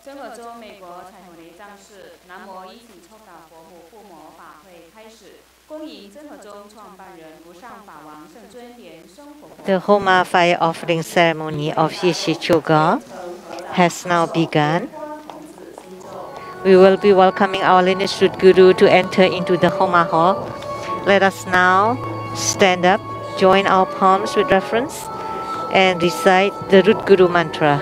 生活中美国彩虹雷藏寺南无一体臭导佛母护摩法会开始，恭迎真和宗创办人无上法王圣尊莲生活。The Homa fire offering ceremony of Yixicuojia has now begun. We will be welcoming our lineage root guru to enter into the Homa hall. Let us now stand up, join our palms with reverence, and recite the root guru mantra.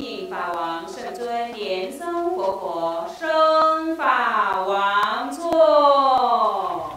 请法王圣尊莲生活佛升法王座。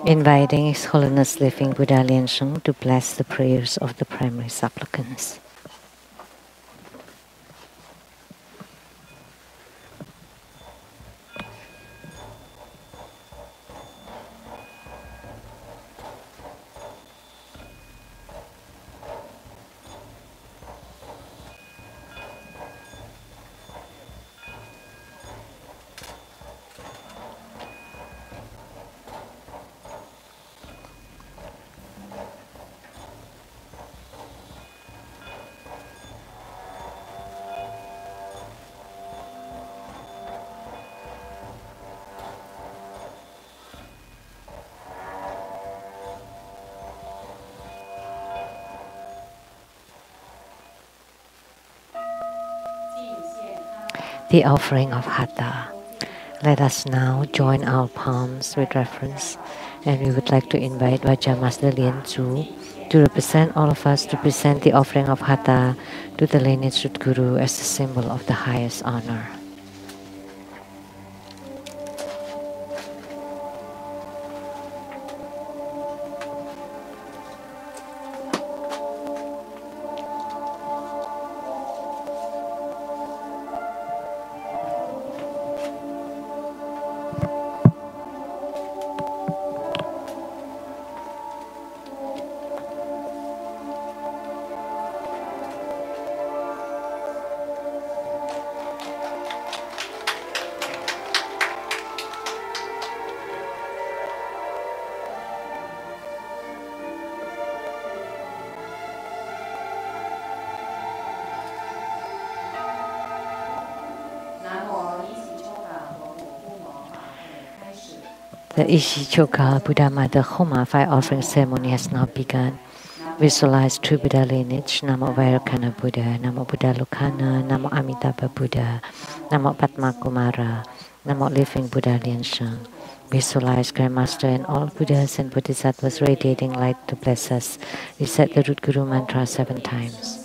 Inviting His Holiness Living Buddha Lian-Sheng to bless the prayers of the primary supplicants. The offering of Hatha. Let us now join our palms with reverence, and we would like to invite Vajra Master Lian Tzu to represent all of us to present the offering of Hatha to the lineage Root Guru as a symbol of the highest honor. The Yixicuojia Buddha Mother Homa fire offering ceremony has now begun. Visualize true Buddha lineage. Namo Vairocana Buddha, Namo Buddha Lokana, Namo Amitabha Buddha, Namo Padma Kumara, Namo Living Buddha Lian-Sheng. Visualize Grandmaster and all Buddhas and Bodhisattvas radiating light to bless us. Recite the Root Guru mantra 7 times.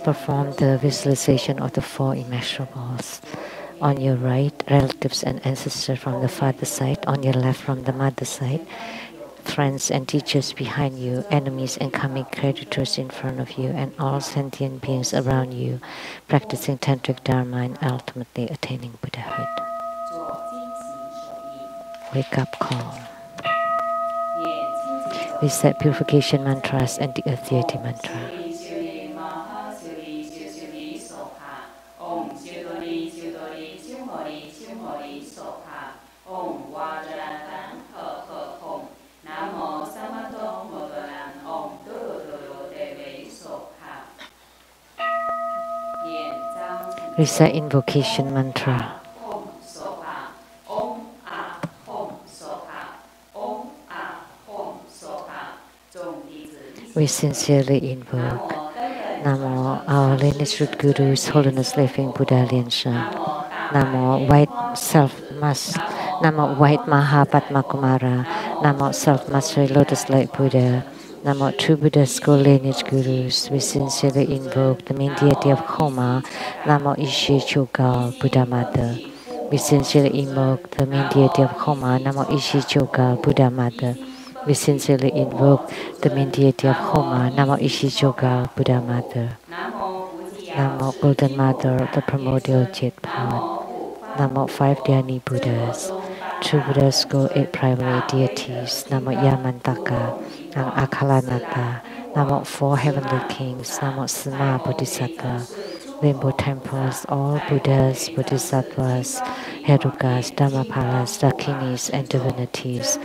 Perform the visualization of the 4 immeasurables. On your right, relatives and ancestors from the father's side. On your left, from the mother's side. Friends and teachers behind you, enemies and karmic creditors in front of you, and all sentient beings around you, practicing tantric dharma and ultimately attaining Buddhahood. Wake up call. Recite purification mantras and the earth deity mantra. Recite invocation mantra. We sincerely invoke Namo, our lineage root Guru, His Holiness Living Buddha Lian-Sheng. Namo, White Self-Master. Namo, White Maha Padmakumara. Namo, Self-Mastery Lotus Light Buddha. Namo, True Buddha School Lineage Gurus. We sincerely invoke the main deity of Khoma. Namo, Yixicuojia, Buddha Mother. We sincerely invoke the main deity of Khoma. Namo, Yixicuojia, Buddha Mother. We sincerely invoke the main deity of Khoma. Namo Yixicuojia, Buddha Mother. Namo Golden Mother, the primordial Jetpan. Namo Five Dhyani Buddhas. True Buddha School 8 primary deities. Namo Yamantaka and Acala. Namo 4 heavenly kings. Namo Sima Bodhisattva. Rainbow temples, all Buddhas, Bodhisattvas, Herukas, Dhammapalas, Dakinis, and divinities.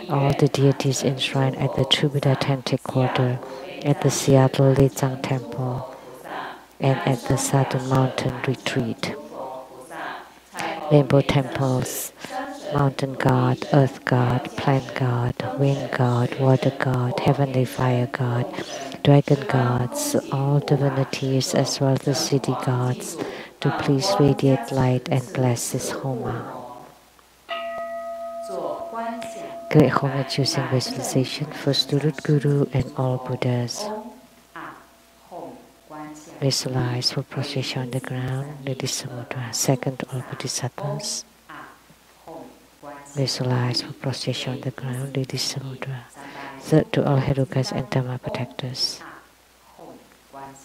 All the deities enshrined at the True Buddha Tantric Quarter, at the Seattle Lechang Temple, and at the Southern Mountain Retreat. Rainbow temples, mountain god, earth god, plant god, wind god, water god, heavenly fire god, dragon gods, all divinities as well as the city gods, to please radiate light and bless this Homa. Great homage using visualization, first to root Guru and all Buddhas. Visualize for prostration on the ground, Lady Samudra. Second to all Bodhisattvas. Visualize for prostration on the ground, Lady Samudra. Third to all Herukas and Dhamma protectors.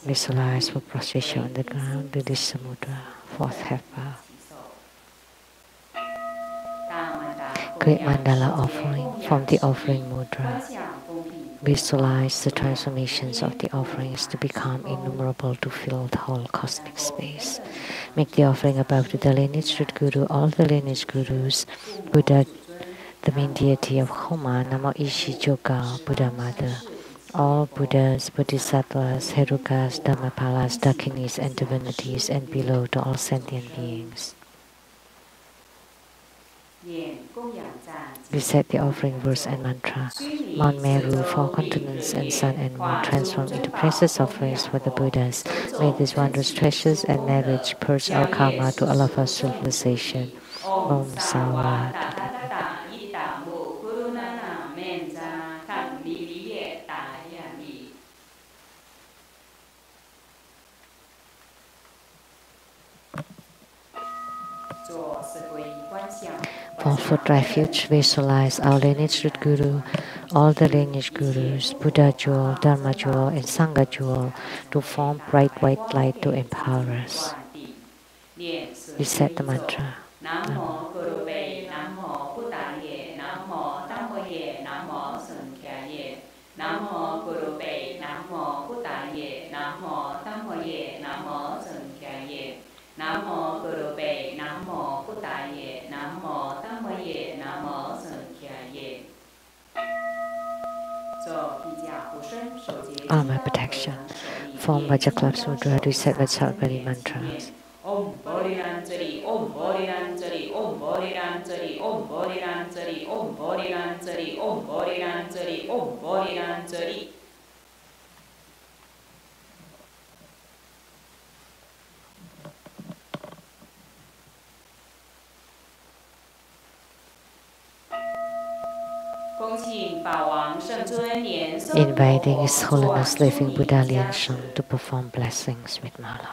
Visualize for prostration on the ground, Lady Samudra. Fourth helper. Great mandala offering from the offering mudra. Visualize the transformations of the offerings to become innumerable to fill the whole cosmic space. Make the offering above to the lineage root Guru, all the lineage Gurus, Buddha, the main deity of Khoma, Namo Yixicuojia, Buddha Mother, all Buddhas, Bodhisattvas, Herukas, Dhammapalas, Dakinis, and divinities, and below to all sentient beings. Recite the offering verse and mantra. Mount Meru, 4 continents, and sun and moon transform into precious offerings for the Buddhas. May these wondrous treasures and marriage purge our karma to all of our civilization. Om Sawa. For food refuge, visualize our lineage root Guru, all the lineage Gurus, Buddha jewel, Dharma jewel, and Sangha jewel to form bright white light to empower us. Recite the mantra. Namo Gurube, Namo Buddhaye, Namo Dhammoye, Namo Sankhyaye. Namo Gurube, Namo Buddhaye, Namo Dhammoye, Namo Sankhyaye. Namo Gurube, Namo Buddhaye, Namo Dhammoye, Namo Sankhyaye. Armor protection. Form Vajraklap Sudra, recite Vajraklap mantras. Om Bodhiranjari, Om Bodhiranjari, Om Bodhiranjari, Om Bodhiranjari, Om Bodhiranjari, Om Bodhiranjari, Om Bodhiranjari. Inviting His Holiness Living Buddha Lian-Sheng to perform blessings with mala.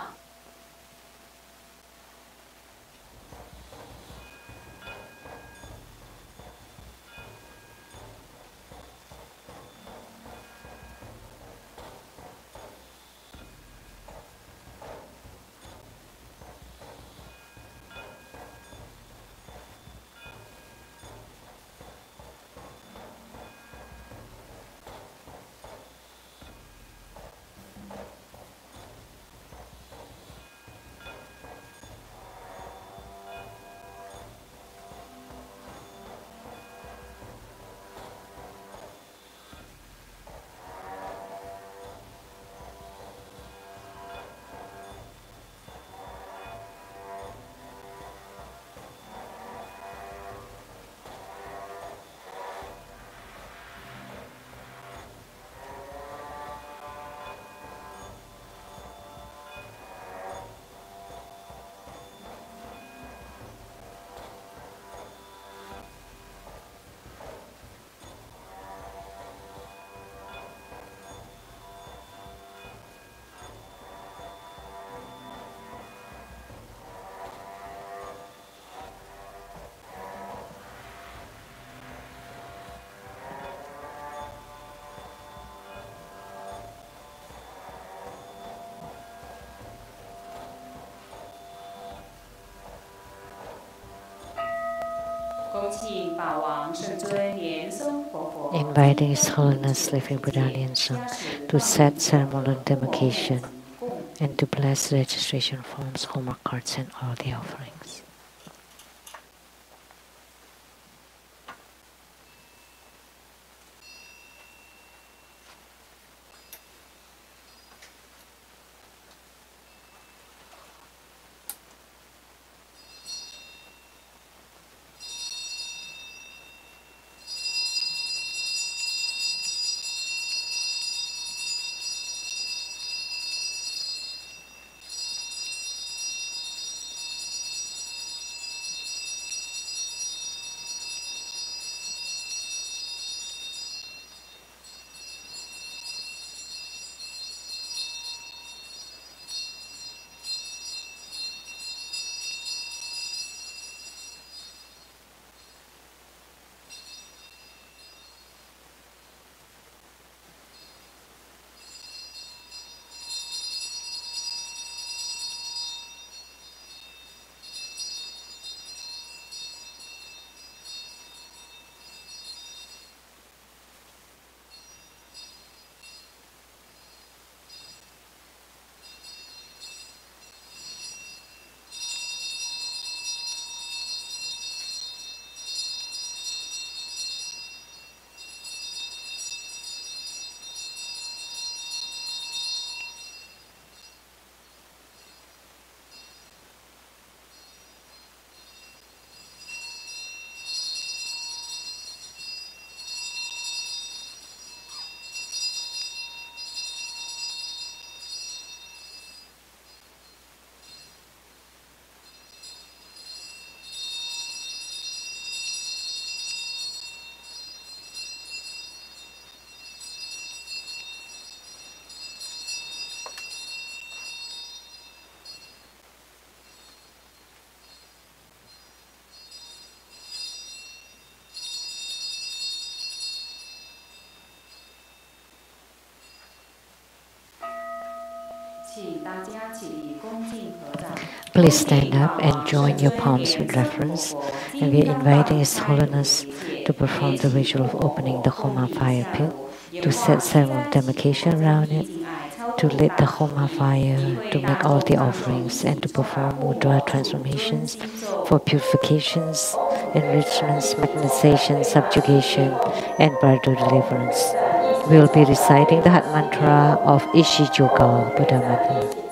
Inviting His Holiness Living Buddha Lian-Sheng to set ceremonial demarcation and to bless registration forms, homework cards, and all the offerings. Please stand up and join your palms with reverence, and we are inviting His Holiness to perform the ritual of opening the Homa fire pit, to set ceremonial demarcation around it, to lit the Homa fire, to make all the offerings, and to perform mudra transformations for purifications, enrichments, magnetization, subjugation, and bridal deliverance. We will be reciting the heart mantra of Yixicuojia, Buddha Mother.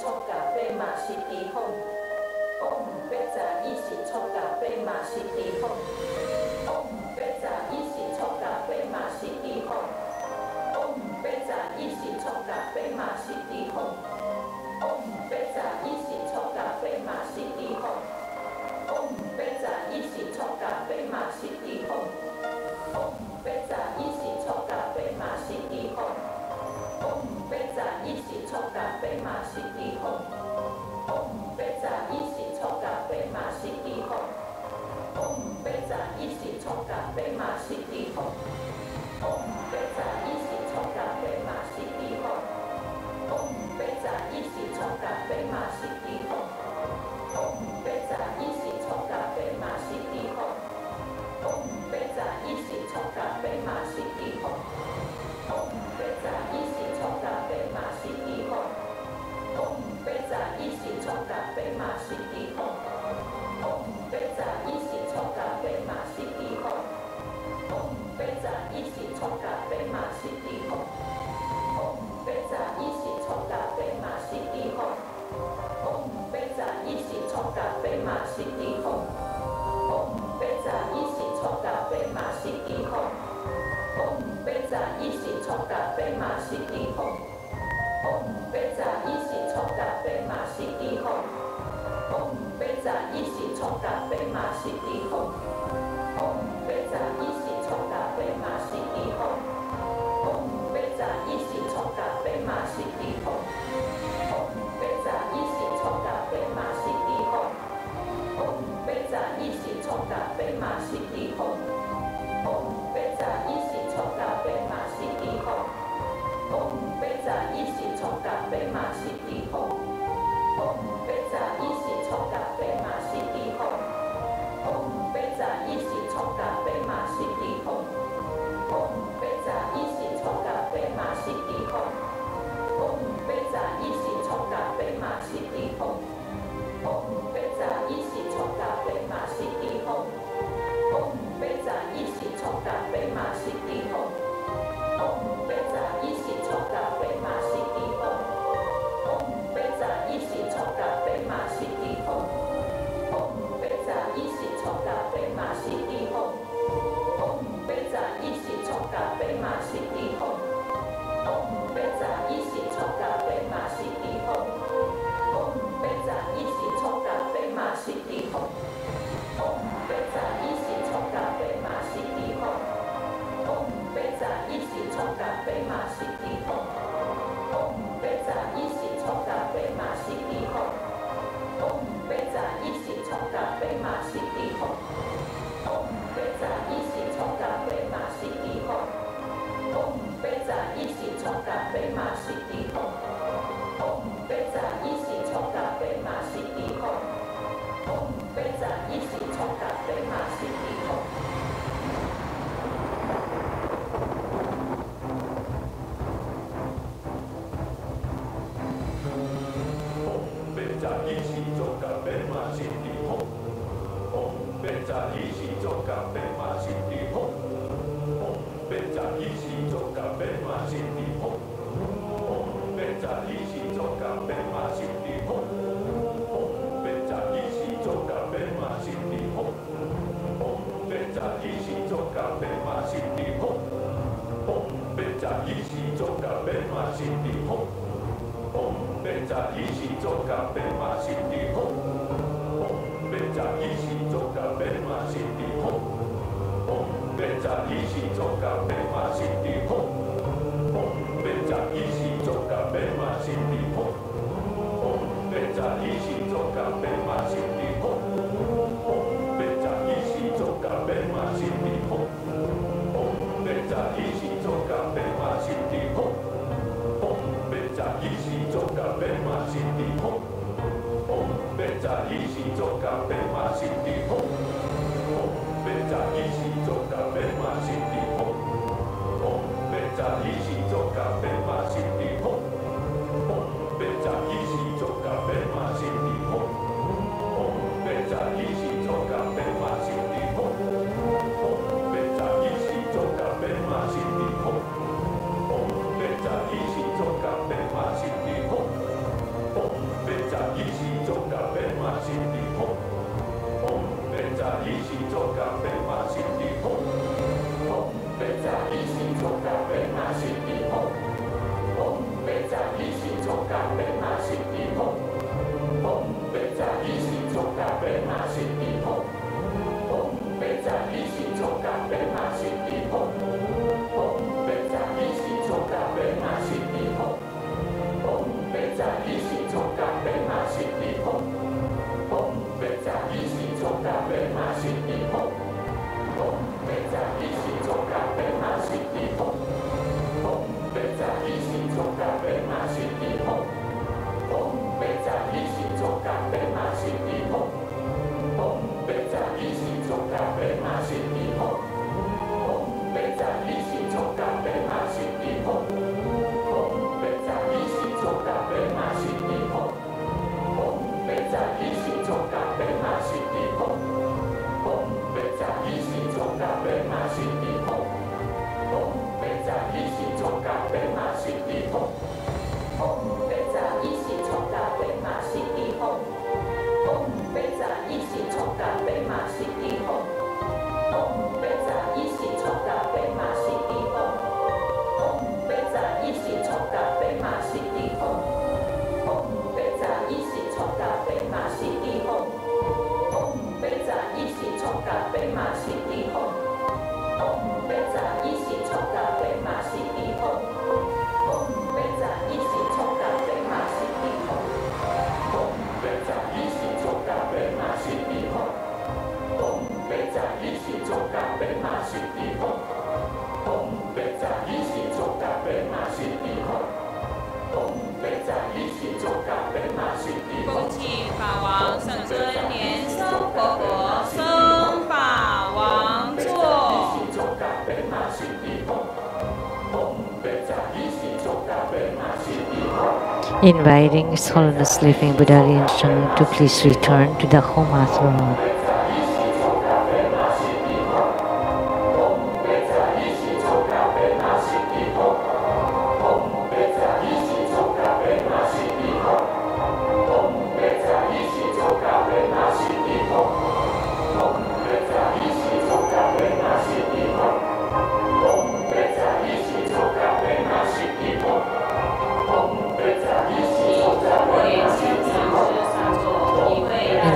Inviting His Holiness Living Buddha Lian-Sheng to please return to the Homa throne.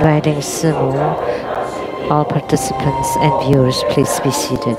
Inviting Simu, all participants and viewers, please be seated.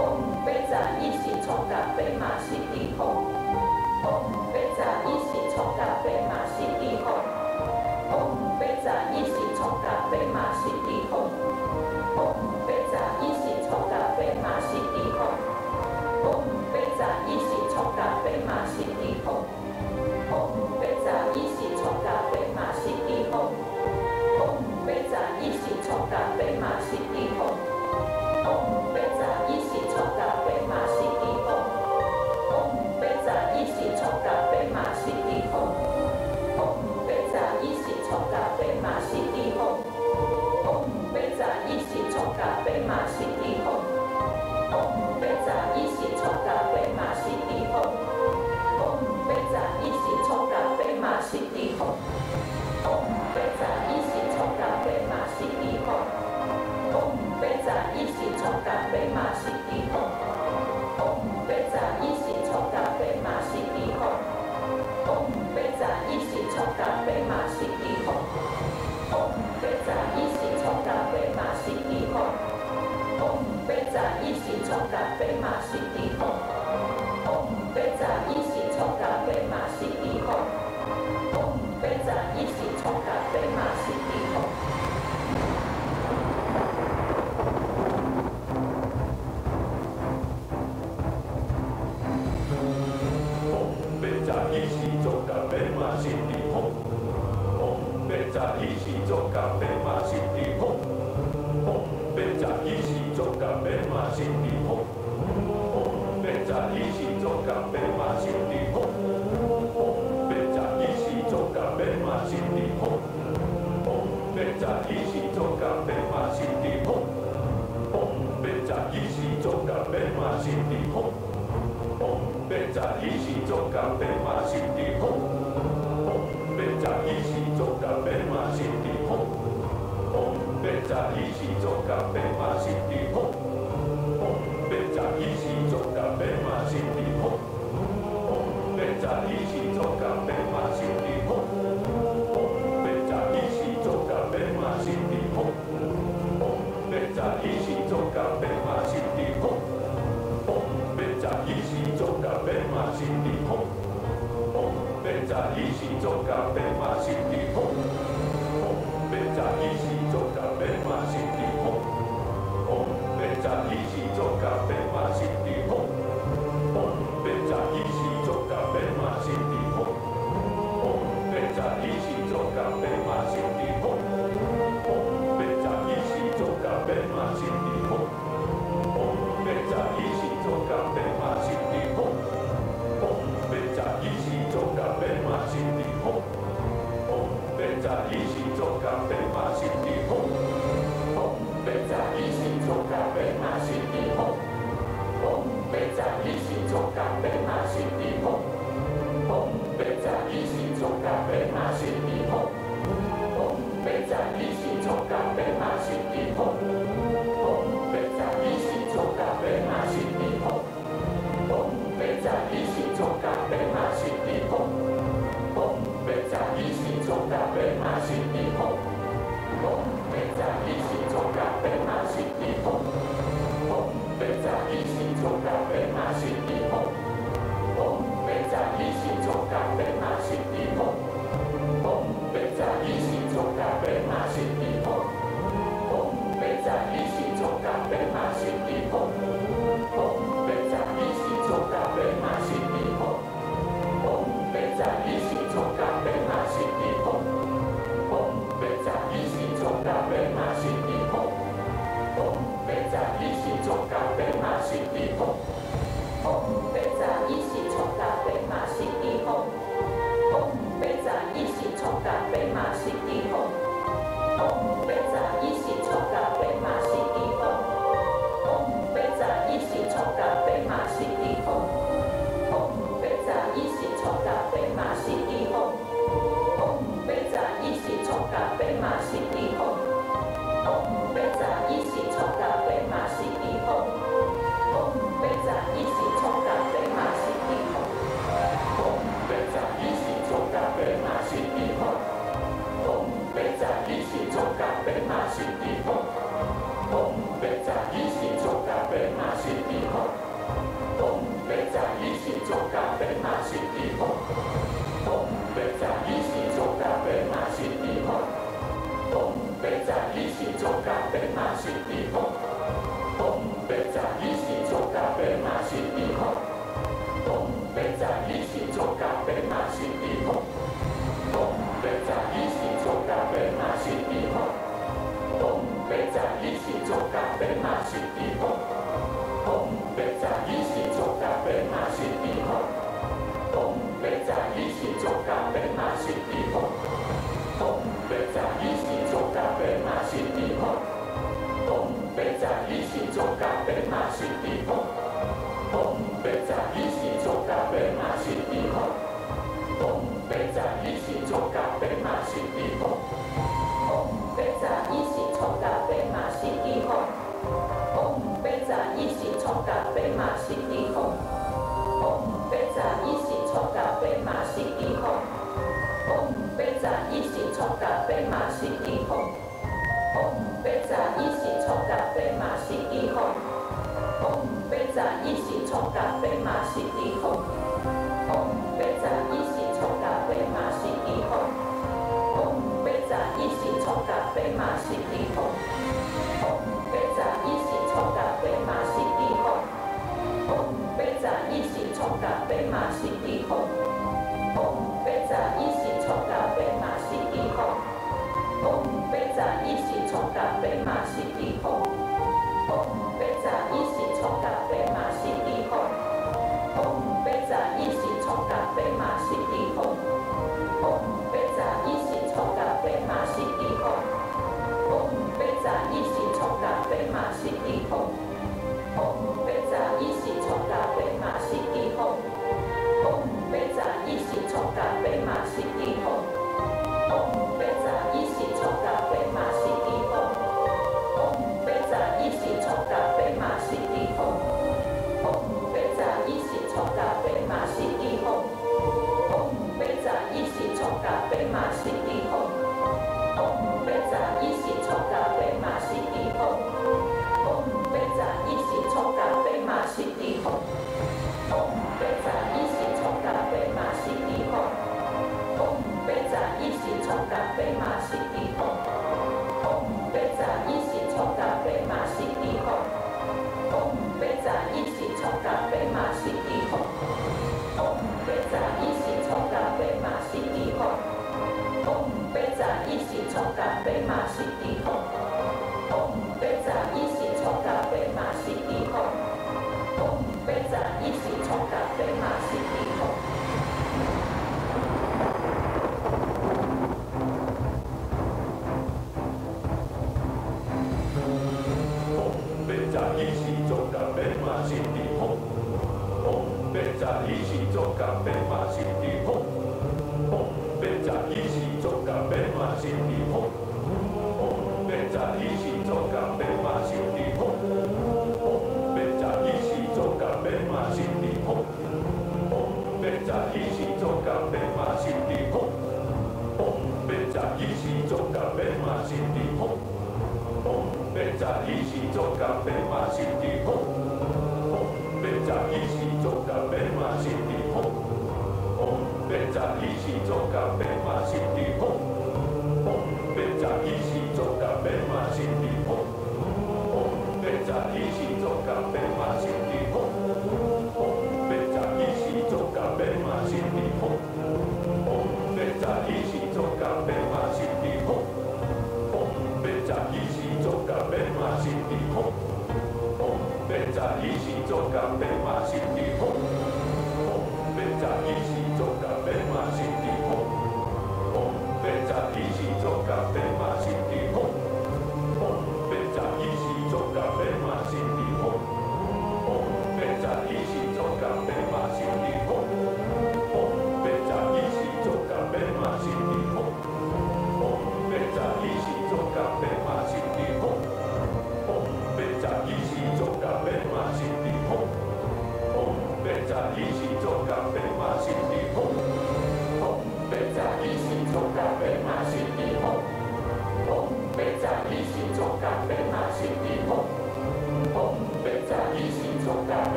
Om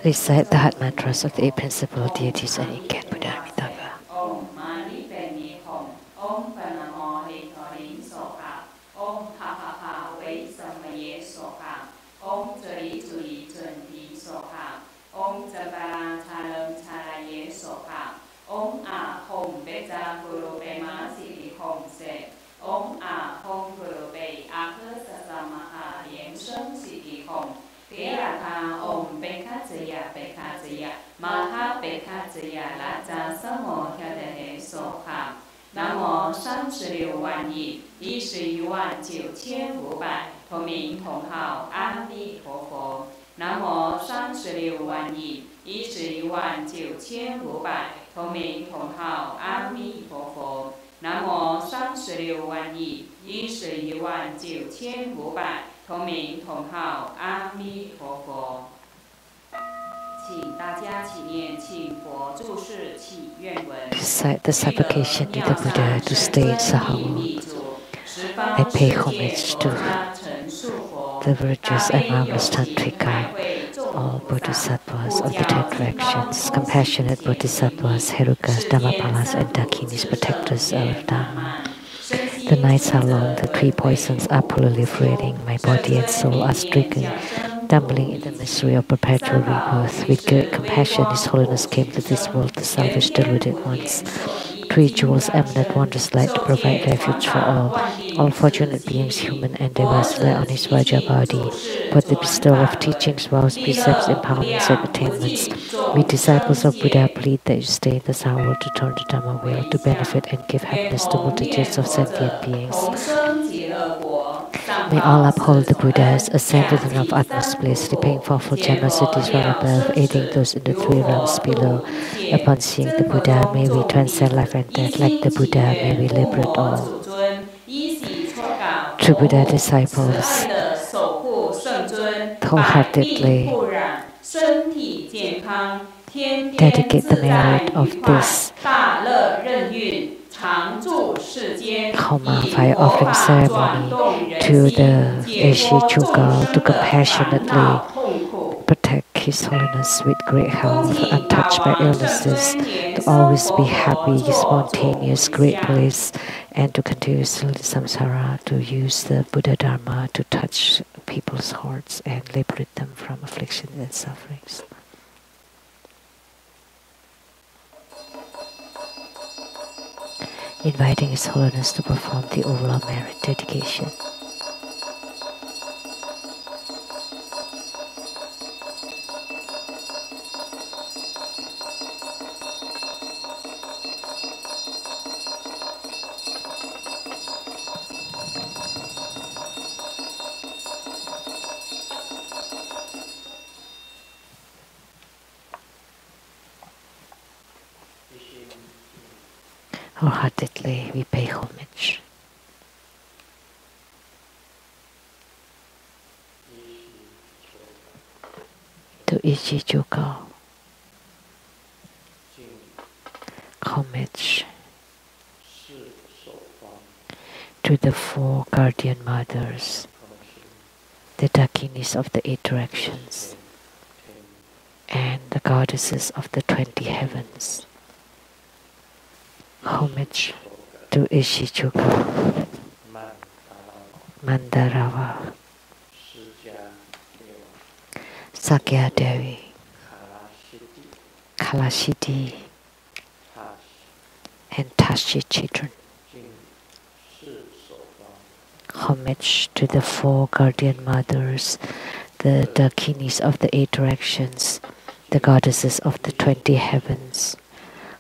Recite the heart mantras of the eight principal deities and incarnate Buddha Amitabha. 贝卡子呀，玛哈贝卡子呀，拉扎萨摩跳的黑梭哈。南无36万亿119,500同名同号阿弥陀佛。南无36万亿119,500同名同号阿弥陀佛。南无36万亿119,500同名同号阿弥陀佛。请大家起念，请佛注释祈愿文。 Recite the supplication to the Buddha to stay in Sahawa. I pay homage to the virtuous and marvelous Tantrika, all Bodhisattvas of the 10 directions, compassionate Bodhisattvas, Herukas, Dhammapalas, and Dakinis, protectors of Dhamma. The nights are long, the 3 poisons are proliferating, my body and soul are stricken, tumbling in the misery of perpetual rebirth. With great compassion, His Holiness came to this world to salvage deluded ones. 3 jewels emanate wondrous light to provide refuge for all. All fortunate beings, human and diverse, lie on His Vajra body. For the bestowal of teachings, vows, precepts, empowerments, and attainments, we disciples of Buddha plead that you stay in the Sound World to turn the Dhamma wheel to benefit and give happiness to multitudes of sentient beings. May all uphold the Buddhas, ascend to the realm of utmost bliss, repaying fourfold generosities from above, aiding those in the 3 realms below. Upon seeing the Buddha, may we transcend life and death. Like the Buddha, may we liberate all. True Buddha disciples, wholeheartedly dedicate the merit of this Homa fire offering ceremony to the Yixicuojia to compassionately protect His Holiness with great health, untouched by illnesses, to always be happy, spontaneous, great bliss, and to continuously samsara, to use the Buddha Dharma to touch people's hearts and liberate them from affliction and sufferings. Inviting His Holiness to perform the overall merit dedication. Wholeheartedly we pay homage. To Yixicuojia, homage to the 4 guardian mothers, the Dakinis of the 8 directions, and the goddesses of the 20 heavens. Homage to Yixicuojia, Mandarava, Sakya Devi, Kalashiti, and Tashi children. Homage to the 4 guardian mothers, the Dakinis of the 8 directions, the goddesses of the 20 heavens.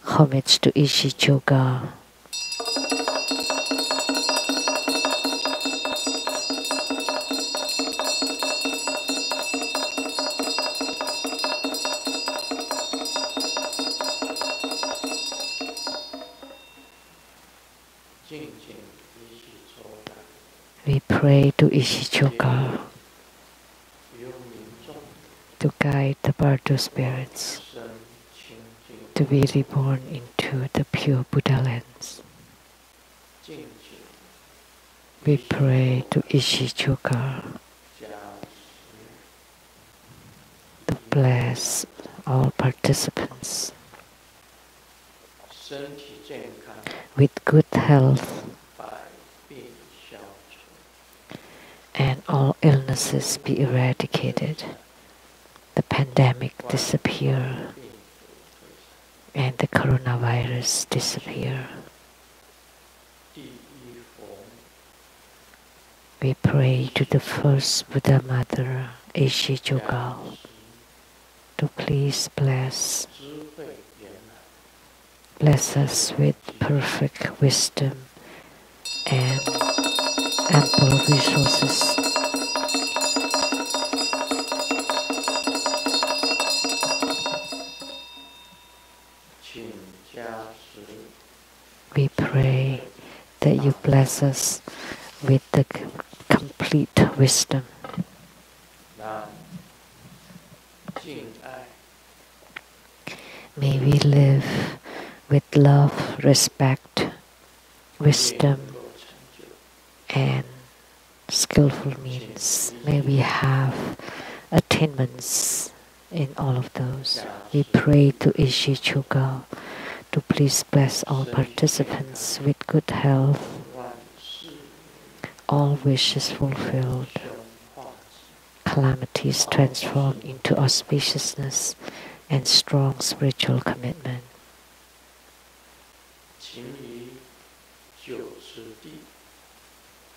Homage to Yixicuojia. We pray to Yixicuojia to guide the Bardo spirits to be reborn into the pure Buddha lands. We pray to Yixicuojia to bless all participants with good health and all illnesses be eradicated, the pandemic disappear, and the coronavirus disappear. We pray to the first Buddha Mother, Yixicuojia, to please bless us with perfect wisdom and ample resources. We pray that you bless us with the complete wisdom. May we live with love, respect, wisdom, and skillful means. May we have attainments in all of those. We pray to Yixicuojia to please bless all participants with good health, all wishes fulfilled, calamities transformed into auspiciousness, and strong spiritual commitment.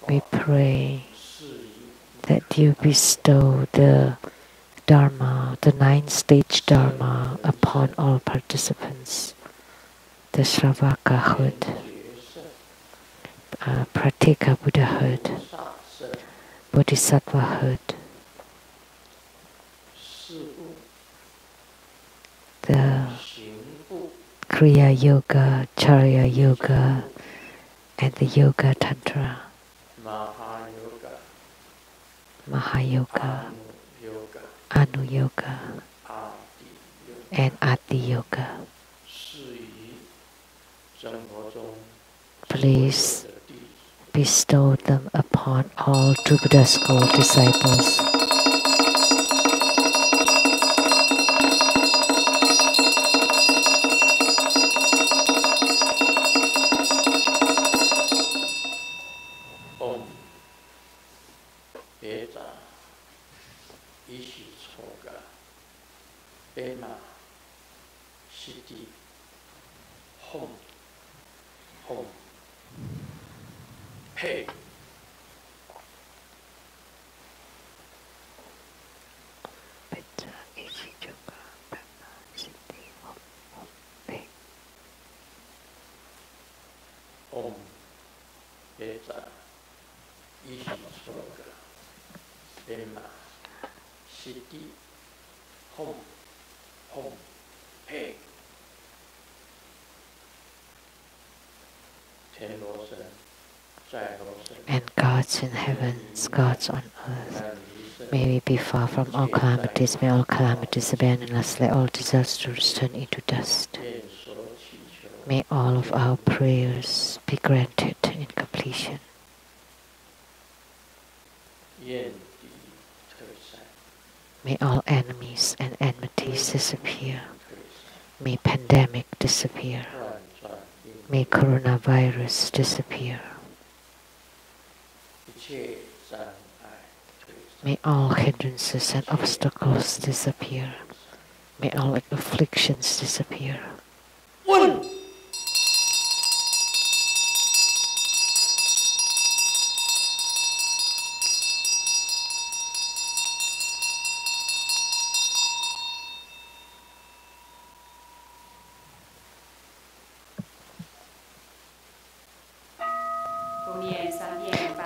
We pray that you bestow the Dharma, the 9-stage Dharma, upon all participants. The Shravakahood, Pratika Buddhahood, Bodhisattvahood, the Kriya Yoga, Charya Yoga, and the Yoga Tantra, Mahayoga, Anu Yoga, and Adi Yoga. Please bestow them upon all true Buddha school disciples. And gods in heavens, gods on earth, may we be far from all calamities, may all calamities abandon us, let all disasters turn into dust. May all of our prayers be granted in completion. May all enemies and enmities disappear. May pandemic disappear. May coronavirus disappear. May all hindrances and obstacles disappear. May all afflictions disappear.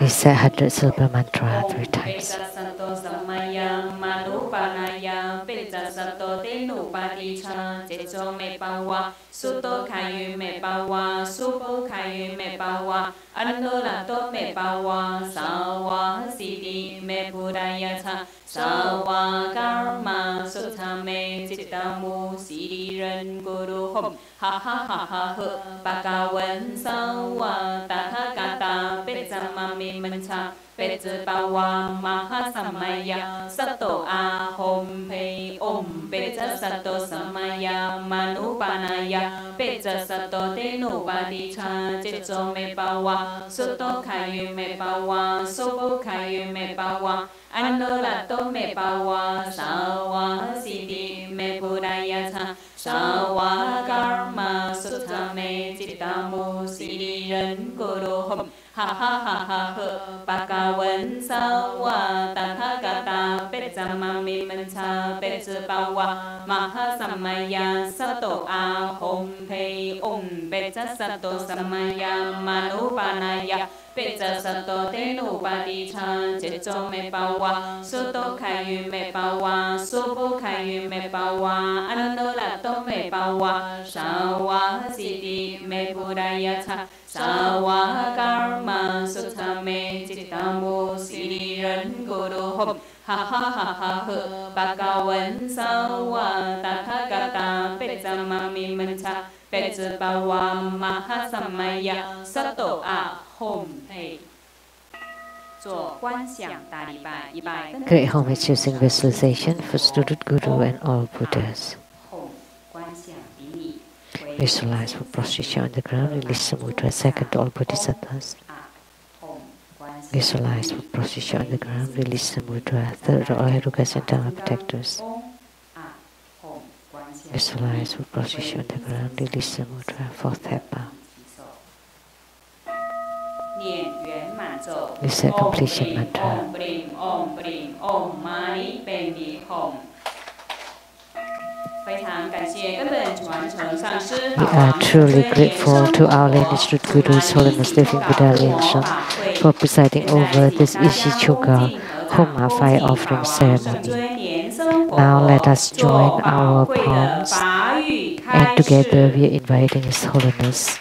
We say 100 syllable mantra 3 times. Sawa karma sutame citamu siriran guru hom ha ha ha ha ha bakawan sawa tahakata petsamami mancha petsabawa mahasamaya sato ahom pe om petsa sato samaya manupanaya petsa sato tenubadicha citso me bawa suto kayu me bawa sobo kayu me bawa Anulato me bawa sawa siddhi me budayata sawa karma sutta me citamu siriran guru hom ha ha ha ha ha Bhagavan sawa tathagata pecamami mancha pecapawa maha samaya sato ahom pei peca sato samaya manupanaya peca sato tenupadicha ceco me pawa suto kayu me pawa supo kayu me pawa anulato me pawa sawa siddhi me budaya cha sawa karma sutta me cittamu siriran guru hom ha ha ha ha ha Bhagavan sawa tathagata pecamami mancha pecapawa maha samaya sato ahom pei Great homage using visualization for student Guru and all Buddhas. Visualize for prostitution on the ground, release the mudra second to all Bodhisattvas. Visualize for prostitution on the ground, release the mudra third to all Herukas and Dharma protectors. Visualize for prostitution on the ground, release the mudra fourth hepa. Recite completion mantra. We are truly grateful to our lineage root Guru, His Holiness Living Buddha Lian-Sheng, for presiding over this Yixicuojia Homa fire offering ceremony. Now let us join our palms, and together we are inviting His Holiness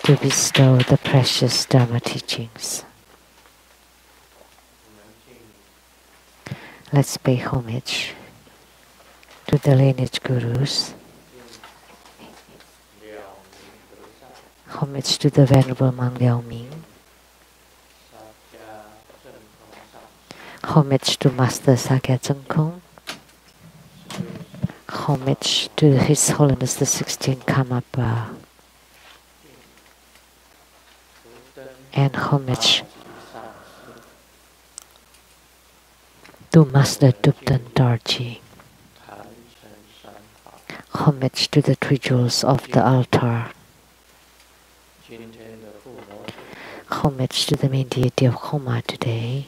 to bestow the precious Dharma teachings. Let's pay homage to the lineage gurus, homage to the Venerable Monk Liao Ming, homage to Master Sakya Tsongkhong, homage to His Holiness the 16th Karmapa, and homage to Master Dupten Darji. Homage to the three jewels of the altar. Homage to the main deity of Homa today.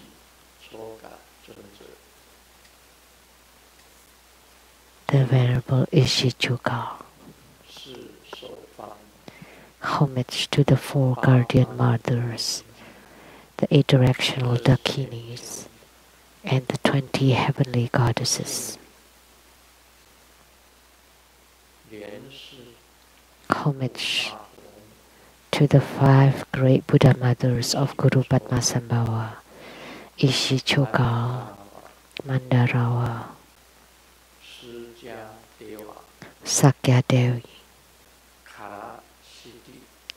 The Venerable Yixicuojia. Homage to the four guardian mothers, the 8 directional Dakinis, and the 20 heavenly goddesses. Homage to the 5 great Buddha mothers of Guru Padmasambhava, Yixicuojia, Mandarawa, Sakya Devi,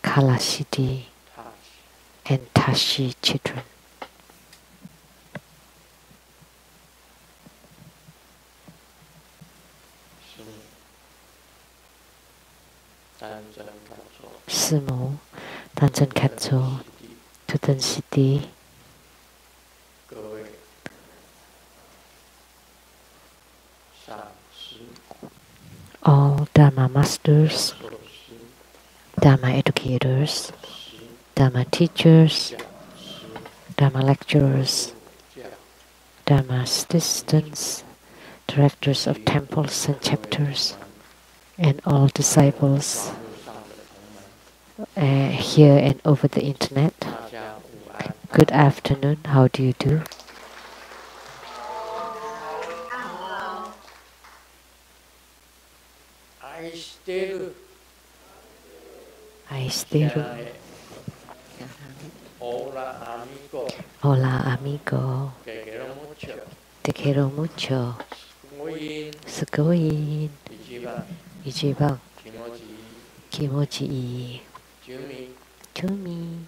Kalasiddhi, and Tashi children. Sư Mẫu, Tan Chân Khatso, Tutan Siddhi, all Dharma masters, Dharma educators, Dharma teachers, Dharma lecturers, Dharma assistants, directors of temples and chapters, and all disciples here and over the internet. Good afternoon, how do you do? Hola amigo. Te quiero mucho. Sugoin. Ichiban. Kimochi ii. Chumi.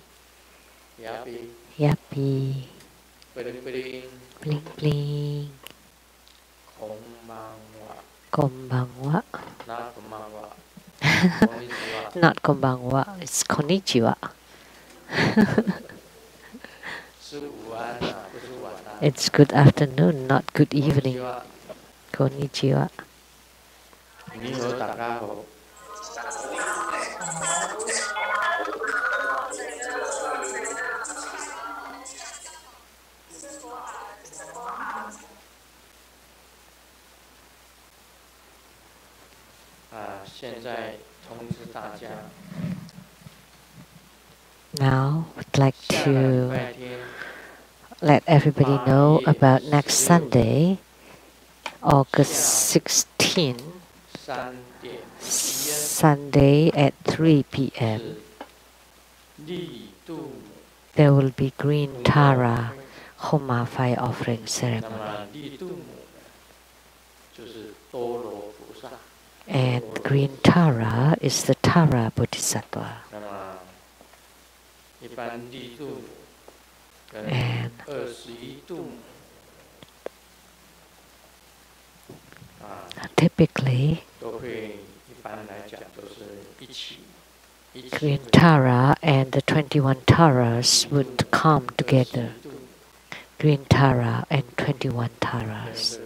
Yappy. Bling bling. Konbanwa. Not konbanwa, it's konnichiwa. It's good afternoon, not good evening. Konnichiwa. Now, I'd like to let everybody know about next Sunday, August 16, Sunday at 3 p.m. There will be Green Tara Homa fire offering ceremony. And Green Tara is the Tara Bodhisattva. And typically, Green Tara and the 21 Taras would come together. Green Tara and 21 Taras.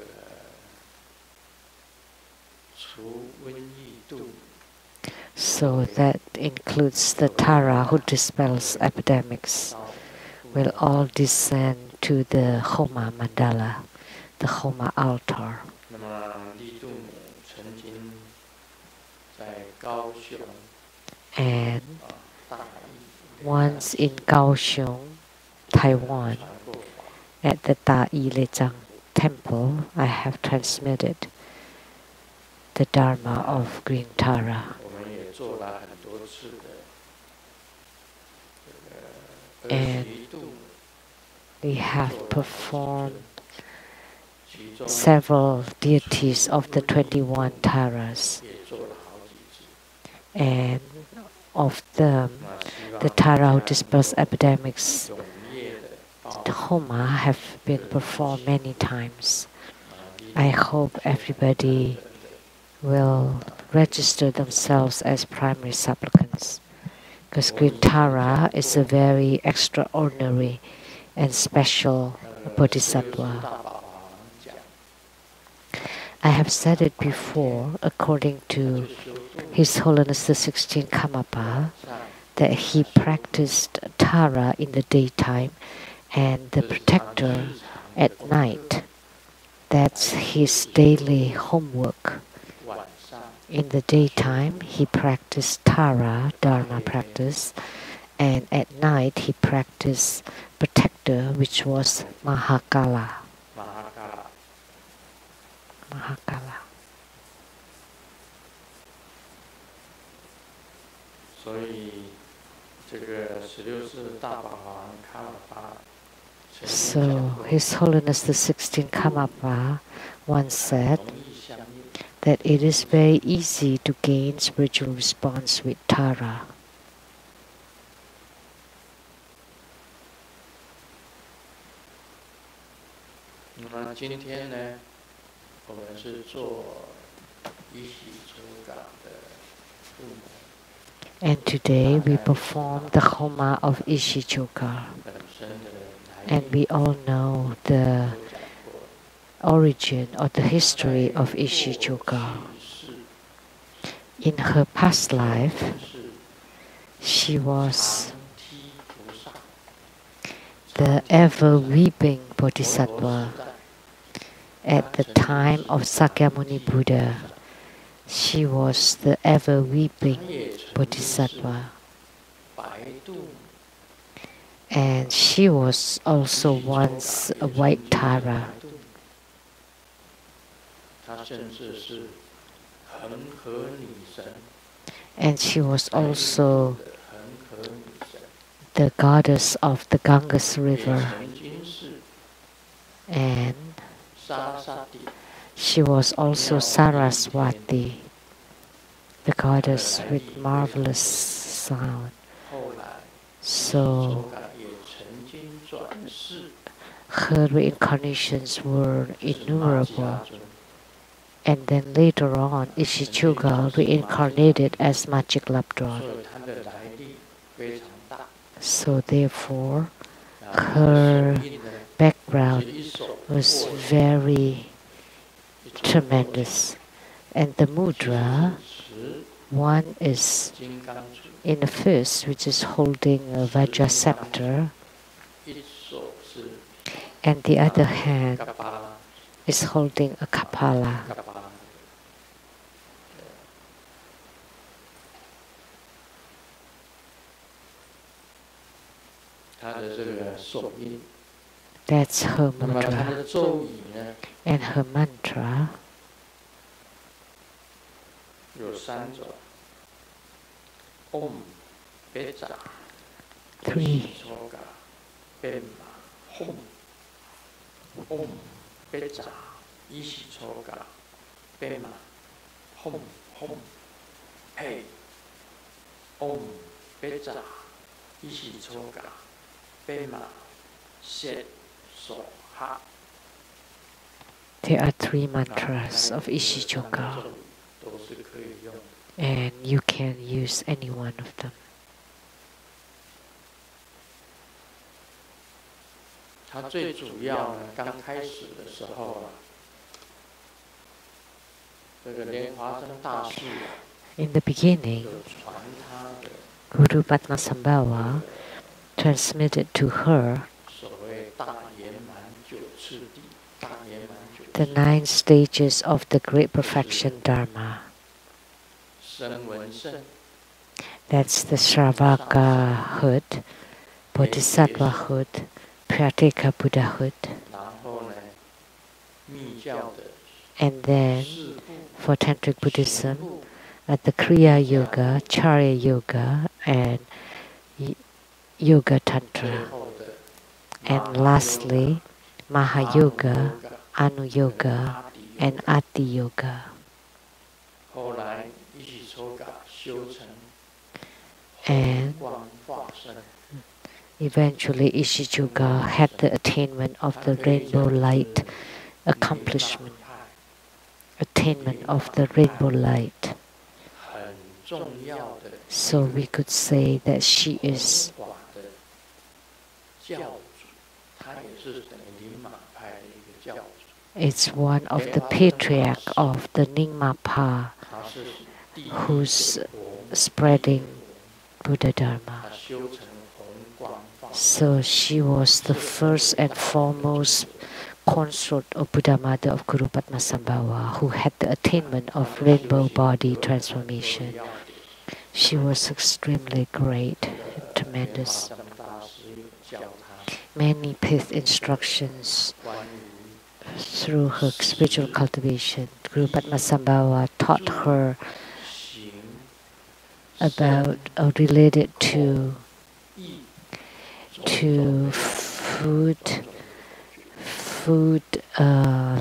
So that includes the Tara who dispels epidemics, will all descend to the Homa Mandala, the Homa altar. And once in Kaohsiung, Taiwan, at the Ta I Lechang temple, I have transmitted the Dharma of Green Tara. And we have performed several deities of the 21 Taras. And of them, the Tara who dispels epidemics, the Homa have been performed many times. I hope everybody will register themselves as primary supplicants, because Green Tara is a very extraordinary and special Bodhisattva. I have said it before, according to His Holiness the 16th Karmapa, that he practiced Tara in the daytime and the protector at night. That's his daily homework. In the daytime, he practiced Tara, Dharma practice, and at night he practiced protector, which was Mahakala. Mahakala. So, His Holiness the 16th Karmapa once said that it is very easy to gain spiritual response with Tara. And today we perform the Homa of Yixicuojia. And we all know the origin or the history of Yixicuojia. In her past life, she was the ever-weeping Bodhisattva. At the time of Sakyamuni Buddha, she was the ever-weeping Bodhisattva. And she was also once a white Tara. And she was also the goddess of the Ganges River. And she was also Saraswati, the goddess with marvelous sound. So her reincarnations were innumerable. And then later on, Yixicuojia reincarnated as Magic Labdrod. So therefore, her background was very tremendous. And the mudra, one is in the first, which is holding a Vajra scepter, and the other hand is holding a Kapala. That's her mudra. And her mantra three. There are three mantras of Yixicuojia, and you can use any one of them. In the beginning, Guru Padmasambhava transmitted to her the 9 stages of the Great Perfection Dharma. That's the Shravakahood, Bodhisattvahood, Pratyeka Buddhahood. And then, for Tantric Buddhism, the Kriya Yoga, Charya Yoga, and Yoga Tantra. And lastly, Mahayoga, Anuyoga, and Ati Yoga. And eventually Yixicuojia had the attainment of the rainbow light accomplishment. Attainment of the rainbow light. So we could say that she is it's one of the patriarch of the Nyingma who's spreading Buddha Dharma. So she was the first and foremost consort of Buddha Mother of Guru Padmasambhava, who had the attainment of rainbow body transformation. She was extremely great and tremendous. Many pith instructions through her spiritual cultivation. Guru Padmasambhava taught her about or related to food,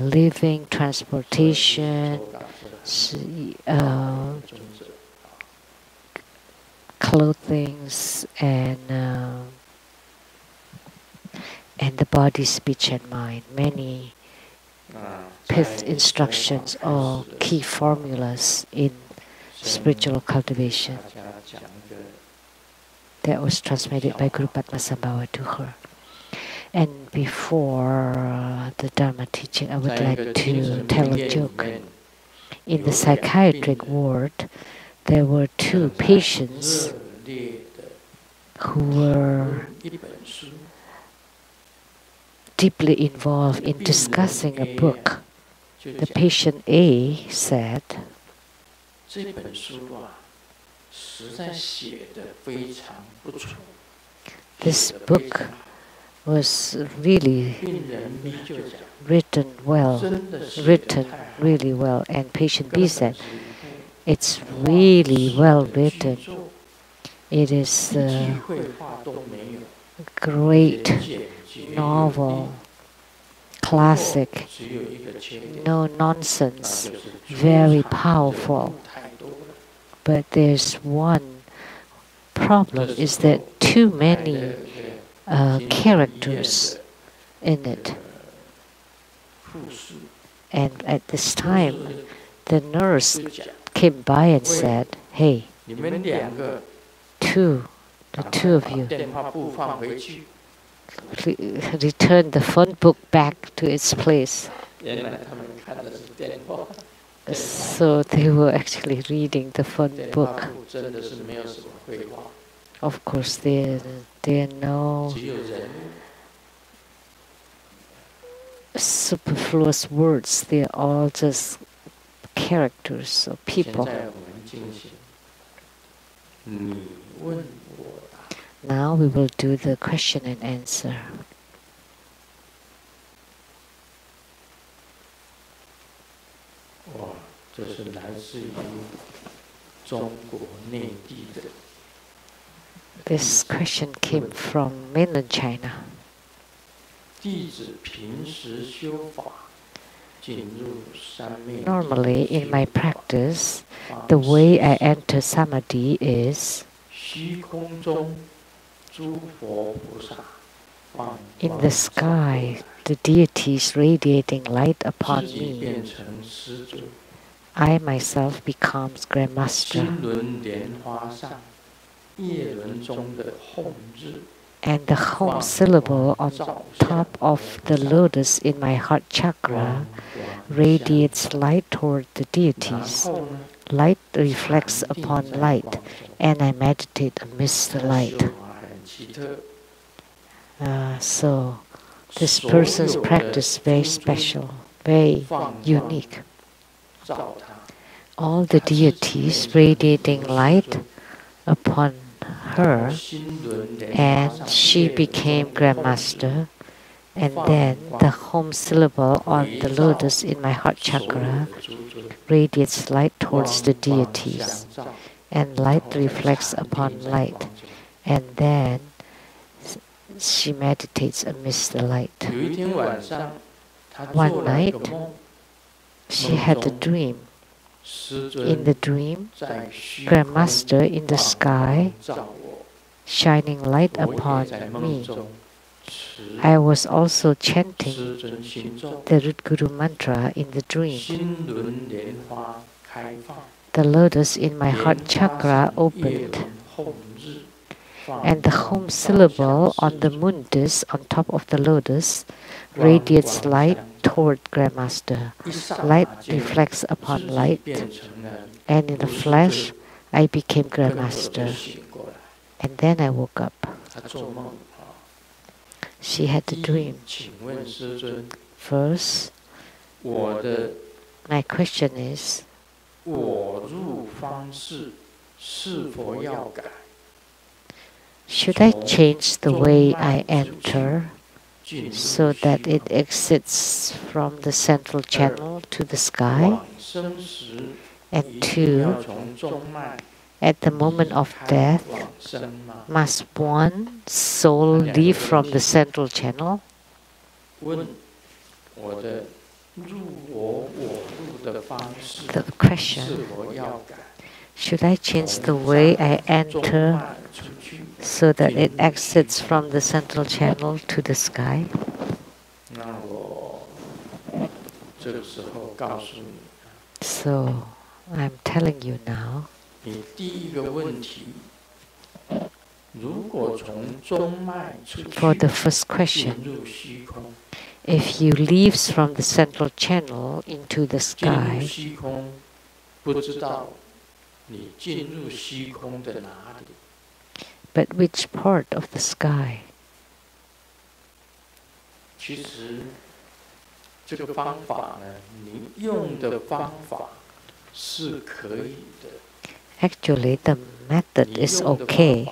living, transportation, clothing, and the body, speech, and mind. Many pith instructions or key formulas in spiritual cultivation that was transmitted by Guru Padmasambhava to her. And before the Dharma teaching, I would like to tell a joke. In the psychiatric ward, there were 2 patients who were deeply involved in discussing a book. The patient A said, this book was really written really well. And patient B said, it's really well written. It is a great novel, classic, no nonsense, very powerful. But there's one problem, is that too many characters in it. And at this time, the nurse came by and said, hey, the two of you, return the phone book back to its place. So they were actually reading the phone book. Of course, there are no superfluous words. They are all just characters or people. Now we will do the question and answer. This question came from mainland China. Normally, in my practice, the way I enter samadhi is in the sky, the deities radiating light upon me. I myself becomes Grandmaster. And the home syllable on top of the lotus in my heart chakra radiates light toward the deities. Light reflects upon light, and I meditate amidst the light. So, this person's practice is very special, very unique. All the deities radiating light upon her, and she became Grandmaster, and then the home syllable on the lotus in my heart chakra radiates light towards the deities, and light reflects upon light, and then she meditates amidst the light. One night, she had a dream. In the dream, Grandmaster in the sky, shining light upon me. I was also chanting the root Guru mantra in the dream. The lotus in my heart chakra opened, and the home syllable on the moon disk on top of the lotus radiates light toward Grandmaster. Light reflects upon light, and in the flesh, I became Grandmaster. And then I woke up. She had a dream. First, my question is, should I change the way I enter so that it exits from the central channel to the sky? And two, at the moment of death, must one soul leave from the central channel? The question, should I change the way I enter so that it exits from the central channel to the sky? So, I'm telling you now, for the first question, if you leave from the central channel into the sky, but which part of the sky? Actually, the method is okay.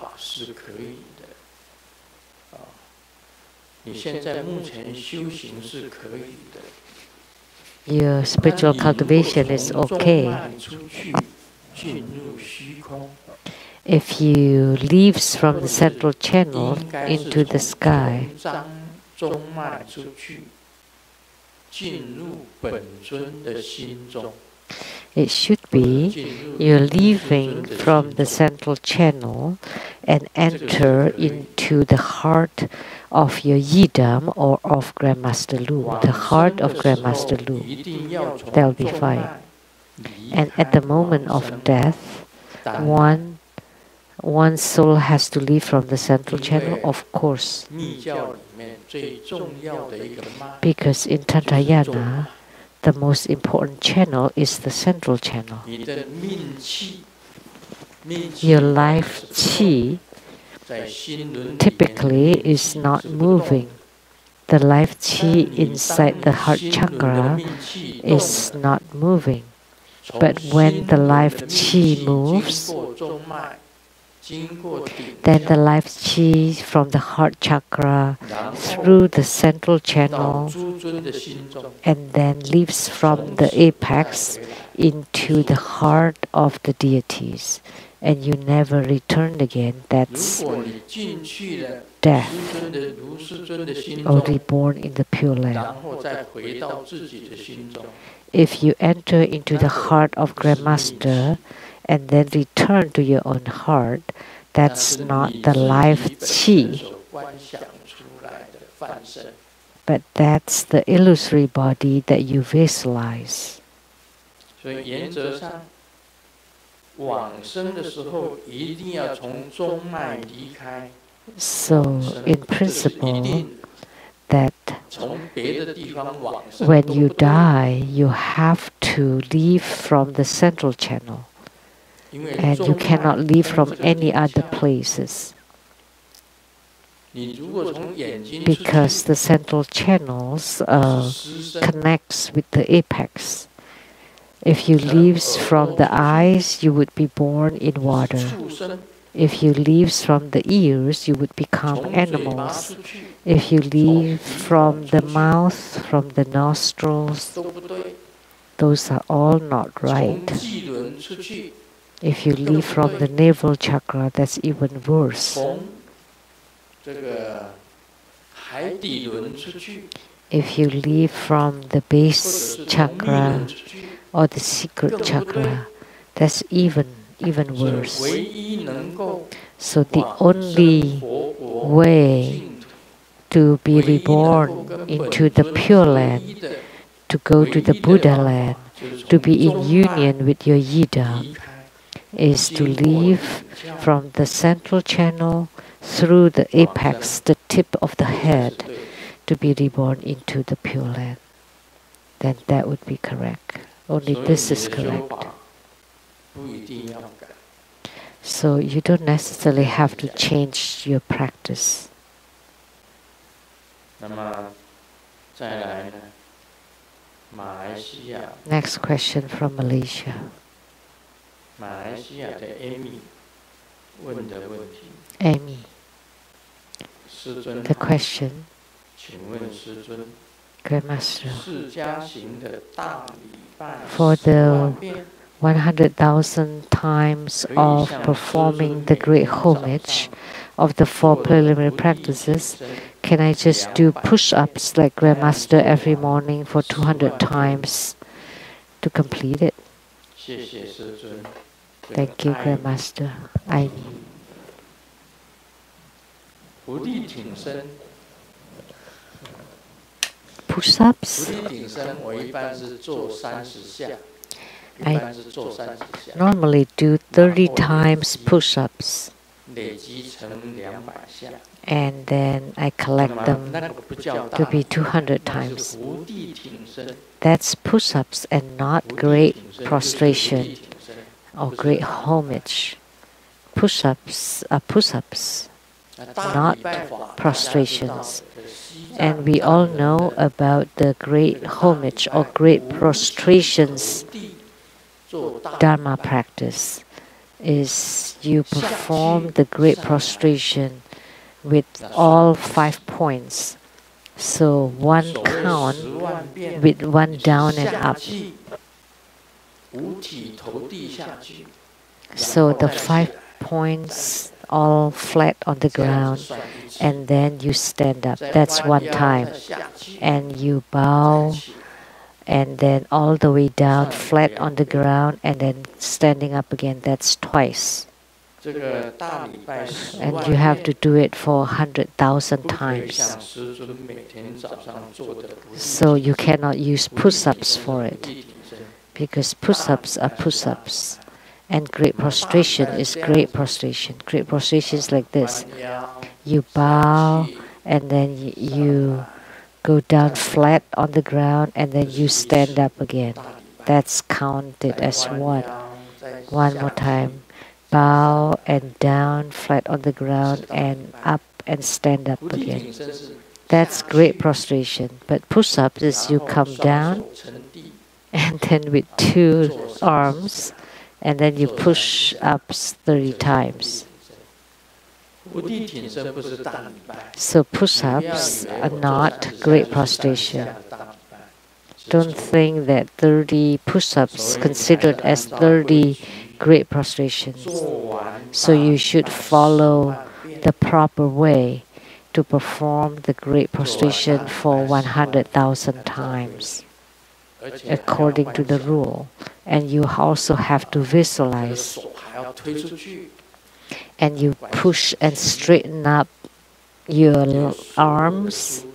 Your spiritual cultivation is okay. If you leave from the central channel into the sky, it should be you're leaving from the central channel and enter into the heart of your Yidam or of Grandmaster Lu, the heart of Grandmaster Lu. That'll be fine. And at the moment of death, one soul has to leave from the central channel, of course. Because in Tantrayana, the most important channel is the central channel. Your life chi typically is not moving. The life chi inside the heart chakra is not moving. But when the life chi moves, Then the life chi from the heart chakra through the central channel and then leaves from the apex into the heart of the deities. And you never return again. That's death or reborn in the Pure Land. If you enter into the heart of Grandmaster and then return to your own heart, that's not the life chi, but that's the illusory body that you visualize. So, in principle, that when you die, you have to leave from the central channel, and you cannot leave from any other places. Because the central channels connects with the apex. If you leave from the eyes, you would be born in water. If you leave from the ears, you would become animals. If you leave from the mouth, from the nostrils, those are all not right. If you leave from the navel chakra, that's even worse. If you leave from the base chakra or the secret chakra, that's even worse. So the only way to be reborn into the Pure Land, to go to the Buddha land, to be in union with your Yidam, is to leave from the central channel through the apex, the tip of the head, to be reborn into the Pure Land. Then that would be correct. Only this is correct. So you don't necessarily have to change your practice. Next question from Malaysia. Amy. The question, Grandmaster, for the 100,000 times of performing the great homage of the 4 preliminary practices, can I just do push-ups like Grandmaster every morning for 200 times to complete it? Thank you, Grandmaster. Push-ups? I normally do 30 times push-ups, and then I collect them to be 200 times. That's push-ups and not great prostration or great homage. Push-ups are push-ups, not prostrations. And we all know about the great homage or great prostrations Dharma practice is you perform the great prostration with all 5 points. So 1 count with 1 down and up. So the 5 points all flat on the ground, and then you stand up. That's 1 time. And you bow, and then all the way down, flat on the ground, and then standing up again. That's twice. And you have to do it for 100,000 times. So you cannot use push-ups for it, because push-ups are push-ups. And great prostration is great prostration. Great prostration is like this. You bow, and then you go down flat on the ground, and then you stand up again. That's counted as 1. 1 more time. Bow and down, flat on the ground, and up and stand up again. That's great prostration. But push-up is you come down, and then with 2 arms, and then you push up 30 times. So push-ups are not great prostration. Don't think that 30 push-ups considered as 30 great prostrations. So you should follow the proper way to perform the great prostration for 100,000 times according to the rule. And you also have to visualize. And you push and straighten up your arms,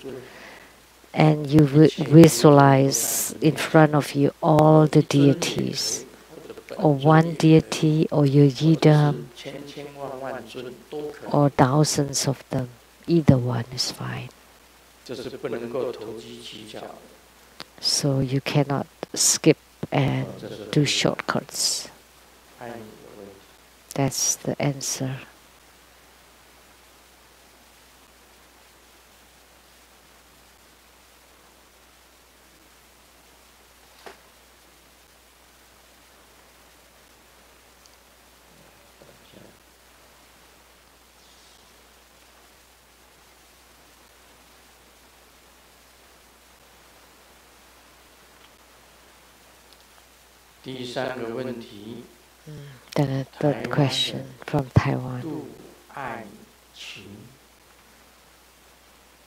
and you visualize in front of you all the deities, or one deity, or your yidam, or thousands of them. Either one is fine. So you cannot skip and do shortcuts. That's the answer. Then a third question from Taiwan.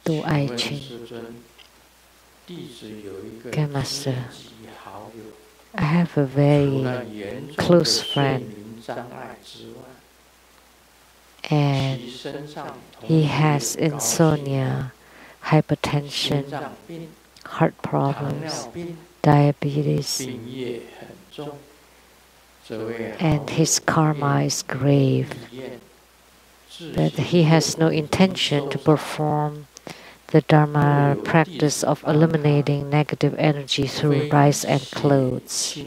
Du Ai Qin. Dear Master, I have a very close friend, and he has insomnia, hypertension, heart problems, diabetes, and his karma is grave. But he has no intention to perform the Dharma practice of eliminating negative energy through rice and clothes.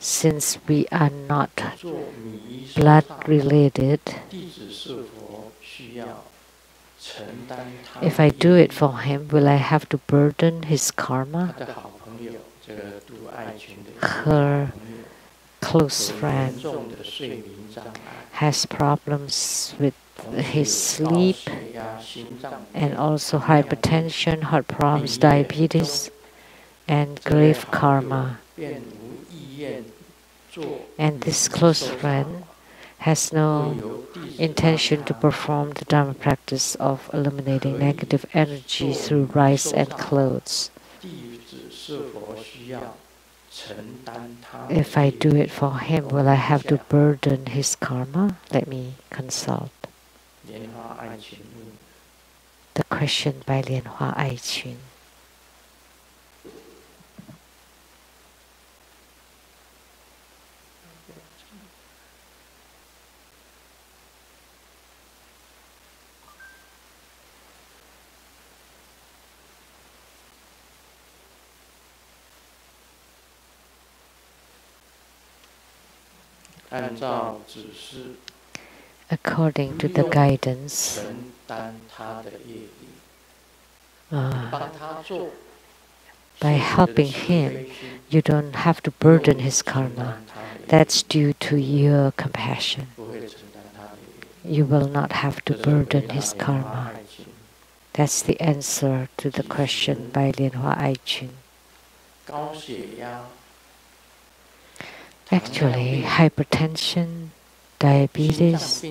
Since we are not blood related, if I do it for him, will I have to burden his karma? Her close friend has problems with his sleep and also hypertension, heart problems, diabetes, and grave karma. And this close friend has no intention to perform the Dharma practice of eliminating negative energy through rice and clothes. If I do it for him, will I have to burden his karma? Let me consult. The question by Lianhua Aiqun. According to the guidance, by helping him, you don't have to burden his karma. That's due to your compassion. You will not have to burden his karma. That's the answer to the question by Lianhua Aiqun. Actually, hypertension, diabetes,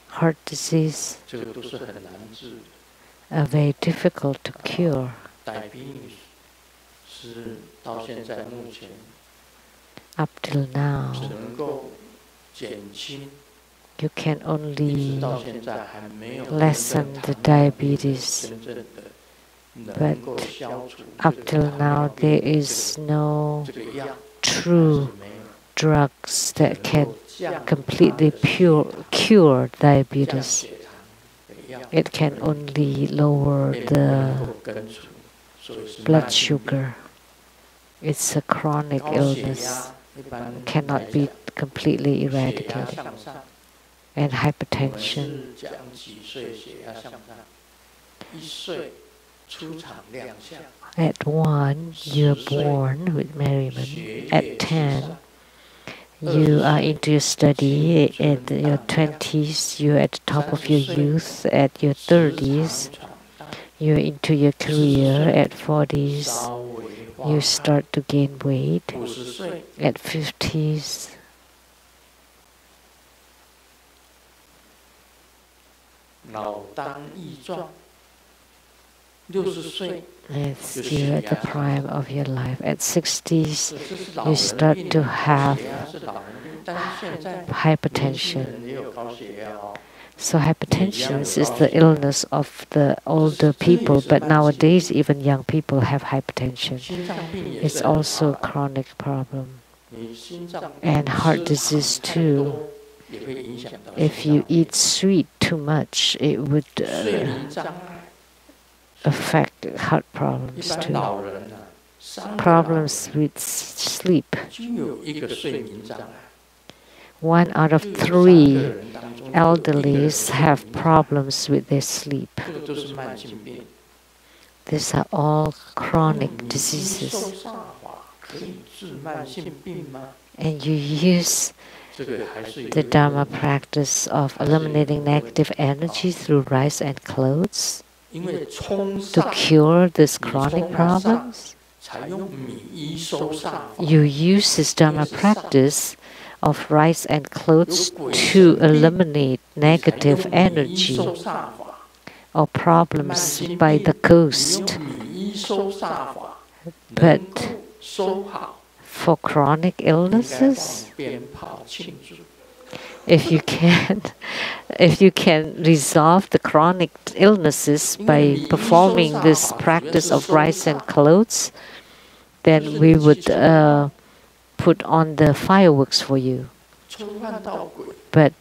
heart disease are very difficult to cure. Up till now, you can only lessen the diabetes, but up till now there is no true drugs that can completely cure diabetes. It can only lower the blood sugar. It's a chronic illness, cannot be completely eradicated. And hypertension. At 1, you're born with merriment. At 10, You are into your study at your 20s, you're at the top of your youth. At your 30s, you're into your career. At 40s, you start to gain weight. At 50s, you're at the prime of your life. At 60s, you start to have hypertension. So hypertension is the illness of the older people, but nowadays even young people have hypertension. It's also a chronic problem. And heart disease too. If you eat sweet too much, it would affect heart problems too. Problems with sleep. 1 out of 3 elderlies have problems with their sleep. These are all chronic diseases. And you use the Dharma practice of eliminating negative energy through rice and clothes to cure these chronic problems. You use this Dharma practice of rice and clothes to eliminate negative energy or problems by the ghost. But for chronic illnesses, if you can resolve the chronic illnesses by performing this practice of rice and clothes, then we would put on the fireworks for you. But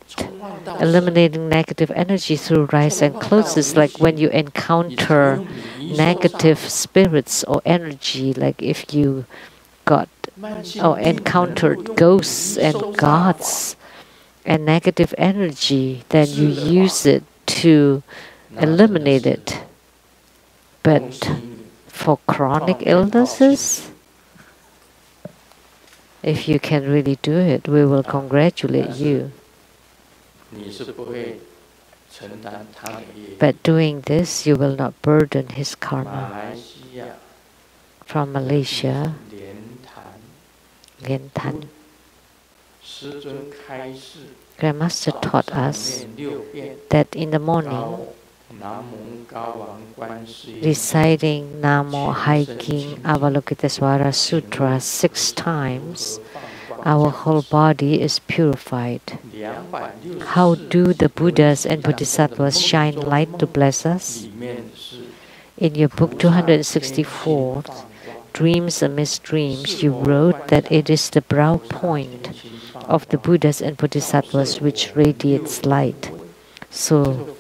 eliminating negative energy through rice and clothes is like when you encounter negative spirits or energy, like if you got or encountered ghosts and gods and negative energy, then you use it to eliminate it. But for chronic illnesses, if you can really do it, we will congratulate you. But doing this, you will not burden his karma. From Malaysia, Lian-Tan. Grandmaster taught us that in the morning, reciting Namo Hiking Avalokitesvara Sutra 6 times, our whole body is purified. How do the Buddhas and Bodhisattvas shine light to bless us? In your book 264, Dreams Amidst Dreams, you wrote that it is the brow point of the Buddhas and Bodhisattvas which radiates light. So,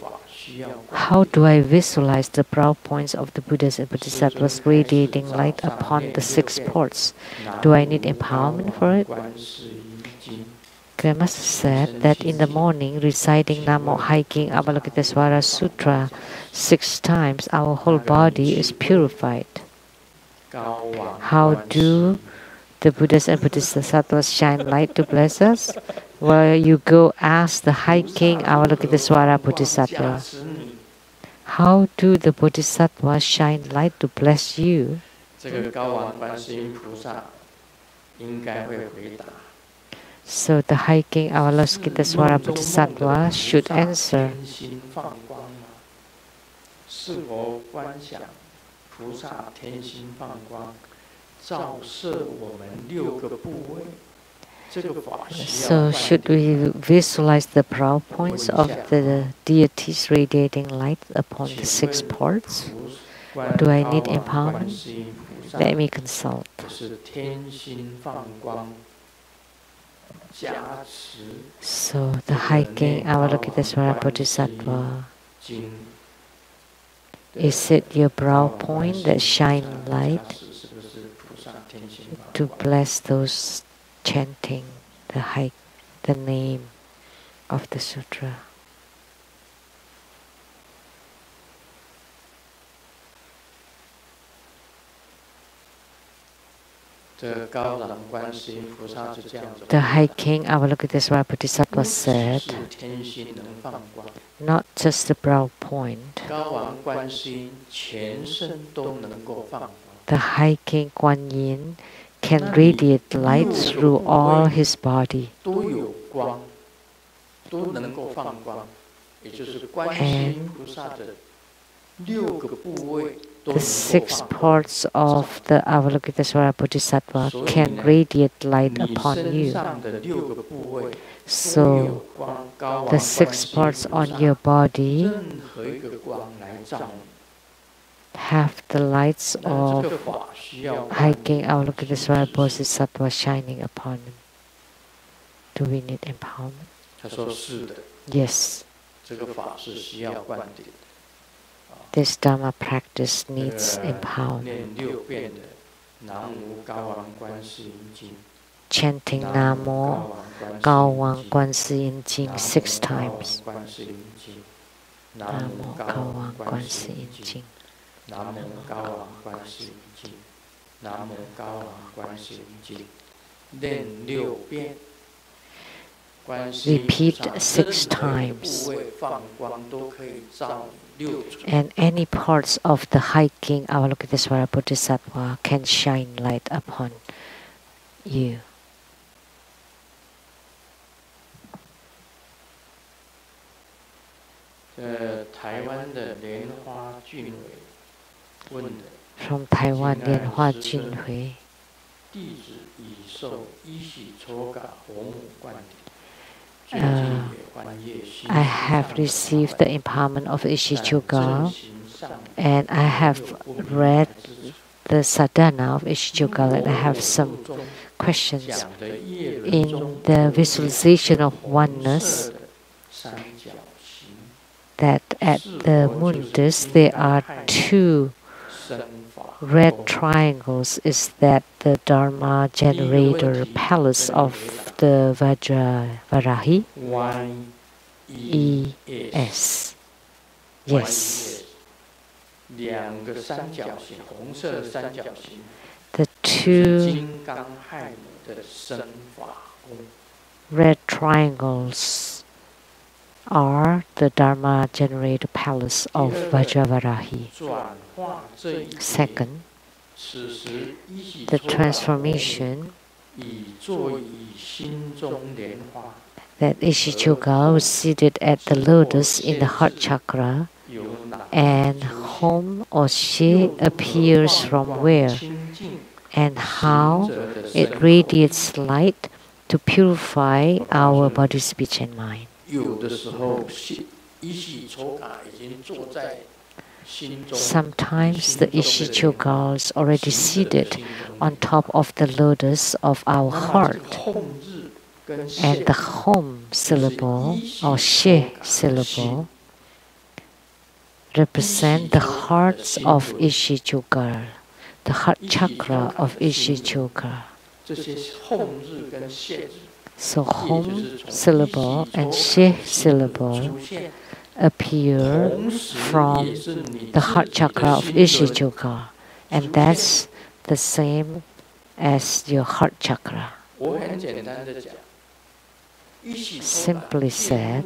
how do I visualize the brow points of the Buddhas and Bodhisattvas radiating light upon the 6 ports? Do I need empowerment for it? Grandmaster said that in the morning, reciting Namo Hiking Avalokitesvara Sutra 6 times, our whole body is purified. How do the Buddhas and Bodhisattvas shine light to bless us? Well, you go ask the Hiking Avalokitesvara Bodhisattva. How do the Bodhisattvas shine light to bless you? So the Hiking Avalokitesvara Bodhisattva should answer. So should we visualize the brow points of the deities radiating light upon the 6 ports? Do I need empowerment? Let me consult. So the Hiking Avalokitesvara Bodhisattva, is it your brow point that shine light to bless those chanting the name of the sutra? The High King Avalokitesvara Bodhisattva said, not just the brow point. The High King Guan Yin can radiate light through all his body. And the 6 parts of the Avalokitesvara Bodhisattva can radiate light upon you. So, the 6 parts on your body have the lights of High King Avalokitesvara Bodhisattva shining upon them. Do we need empowerment? Yes. This Dharma practice needs empowerment. Chanting Namo Gao Wang Guan Si Yin Jing 6 times. Namo Gao Wang Guan Si Yin Jing. Namo Gao Wang Guan Si Yin Jing. Namo Gao Wang Guan Si Yin Jing. Repeat 6 times. And any parts of the High King Avalokitesvara Bodhisattva can shine light upon you. From Taiwan, Lianhua Junhui. I have received the empowerment of Yixicuojia, and I have read the sadhana of Yixicuojia, and I have some questions. In the visualization of oneness, that at the mundus there are 2 red triangles. Is that the Dharma generator palace of the Vajravarahi? E-S. Yes. The 2 red triangles are the Dharma generator palace of Vajravarahi. Second, the transformation that Yixicuojia was seated at the lotus in the heart chakra, and home or she appears from where, and how it radiates light to purify our body, speech, and mind. Sometimes the Yixicuojia is already seated on top of the lotus of our heart, and the home syllable or she syllable represent the hearts of Yixicuojia, the heart chakra of Yixicuojia. So home syllable and she syllable appear from the heart chakra of Yixicuojia, and that's the same as your heart chakra. Simply said,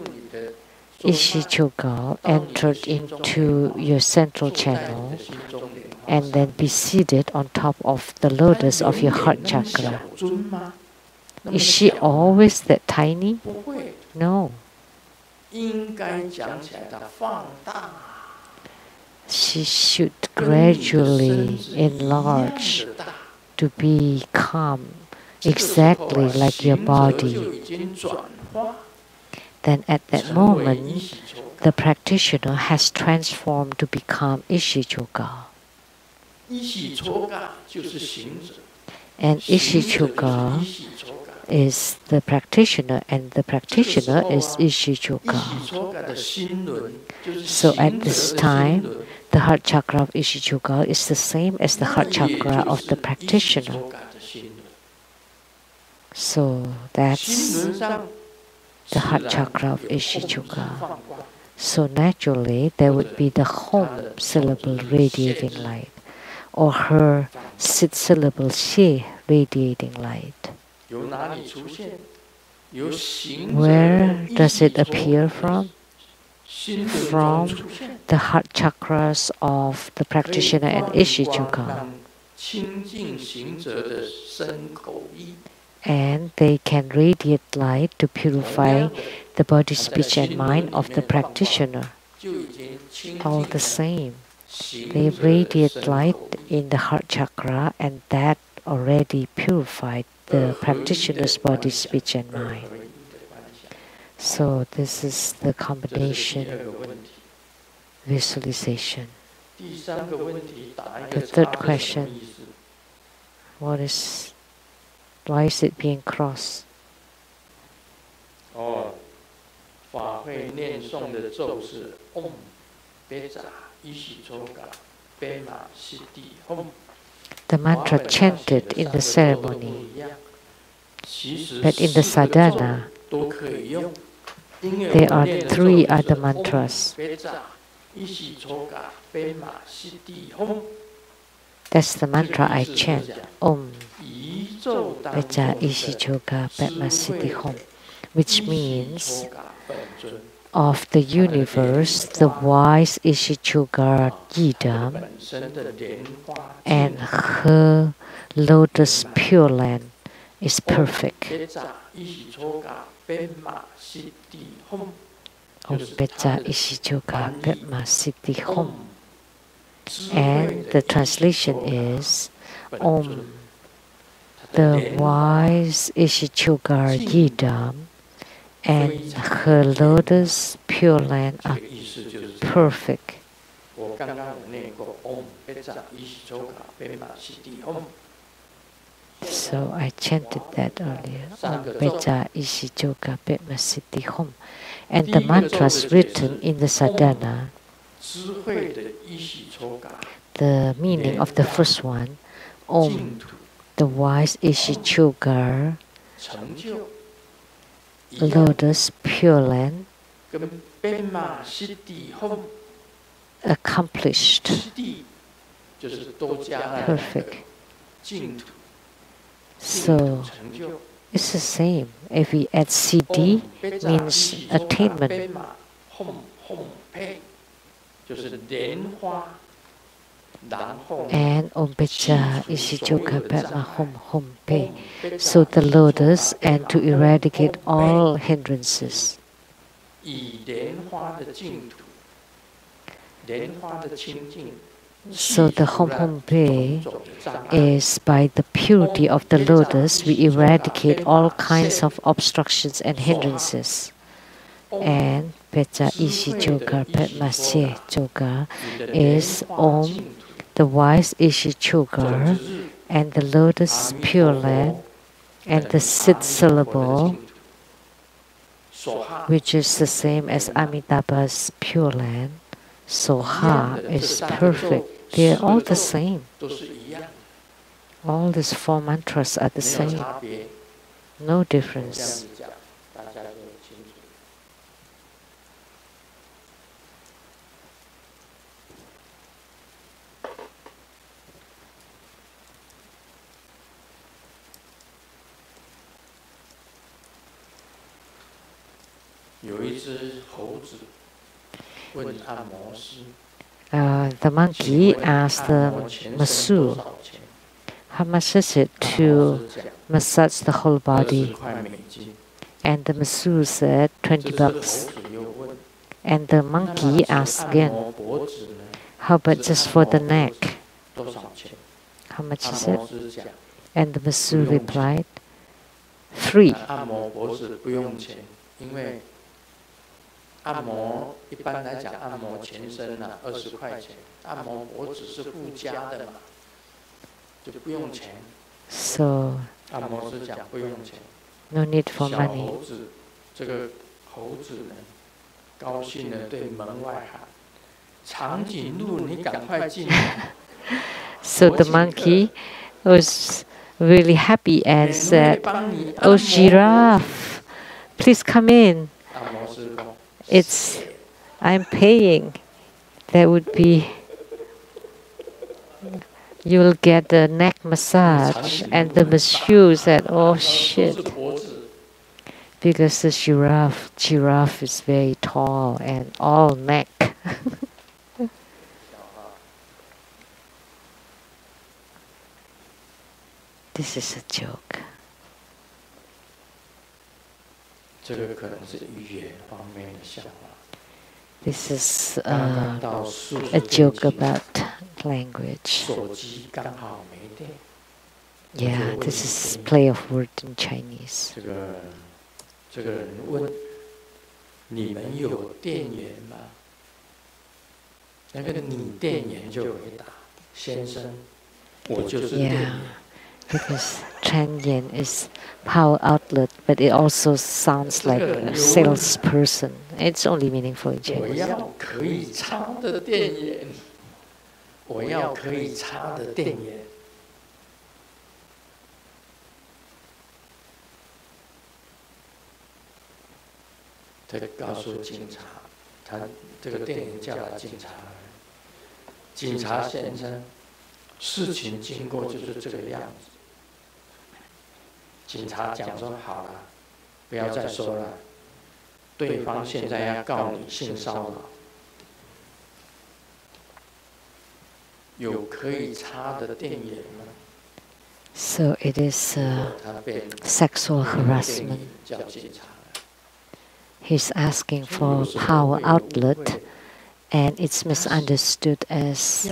Yixicuojia entered into your central channel and then be seated on top of the lotus of your heart chakra. Is she always that tiny? No. She should gradually enlarge to become exactly like your body. Then at that moment, the practitioner has transformed to become Yixicuojia. And Yixicuojia is the practitioner, and the practitioner is Yixicuojia. So at this time, the heart chakra of Yixicuojia is the same as the heart chakra of the practitioner. So that's the heart chakra of Yixicuojia. So naturally, there would be the home syllable radiating light, or her sit syllable she radiating light. Where does it appear from? From the heart chakras of the practitioner and Yixicuojia. And they can radiate light to purify the body, speech, and mind of the practitioner. All the same, they radiate light in the heart chakra, and that already purified the practitioner's body, speech, and mind. So this is the combination visualization. The third question, why is it being crossed? The mantra chanted in the ceremony, but in the sadhana, there are 3 other mantras. That's the mantra I chant. Om Pecha Yixicuojia Padmasambhava Hom, which means of the universe, the wise Yixicuojia Yidam, and her lotus pure land is perfect. Om Pecha Yixicuojia Padmasambhava Hom. And the translation is Om, the wise Yixicuojia Yidam and her lotus pure land are perfect. So I chanted that earlier. Om Pecha Yixicuojia Padmasambhava Hom. And the mantras written in the sadhana, the meaning of the first one, Om, the wise Yixicuojia, lotus pure land, accomplished, perfect. So it's the same. If we add CD, means attainment. And Om Pecha Yixicuojia Padmasambhava Hom Pe. So the lotus, and to eradicate all hindrances. So the Hom Hom Pe is by the purity of the lotus, we eradicate all kinds of obstructions and hindrances. And Pecha Yixicuojia Padmasambhava is Om, the wise Yixicuojia, and the lotus pure land, and the 6th syllable, which is the same as Amitabha's pure land. Soha is perfect. They are all the same. All these 4 mantras are the same. No difference. The monkey asked the masseur, how much is it to massage the whole body? And the masseur said, $20. And the monkey asked again, how about just for the neck? How much is it? And the masseur replied, free. 按摩一般来讲，按摩全身啊20块钱，按摩脖子是附加的嘛，就不用钱。So 按摩师讲不用钱。No need for money. 小猴子，这个猴子呢，高兴的对门外喊：“长颈鹿，你赶快进来。” So the monkey was really happy and said, "Oh giraffe, please come in. I'm paying. That would be You will get the neck massage, and the masseuse said, "Oh shit," because the giraffe is very tall and all neck. This is a joke. This is a joke about language. Yeah, this is play of word in Chinese. Yeah, because Chen is power outlet, but it also sounds like a salesperson. It's only meaningful in Chinese. So it is sexual harassment. He's asking for power outlet, and it's misunderstood as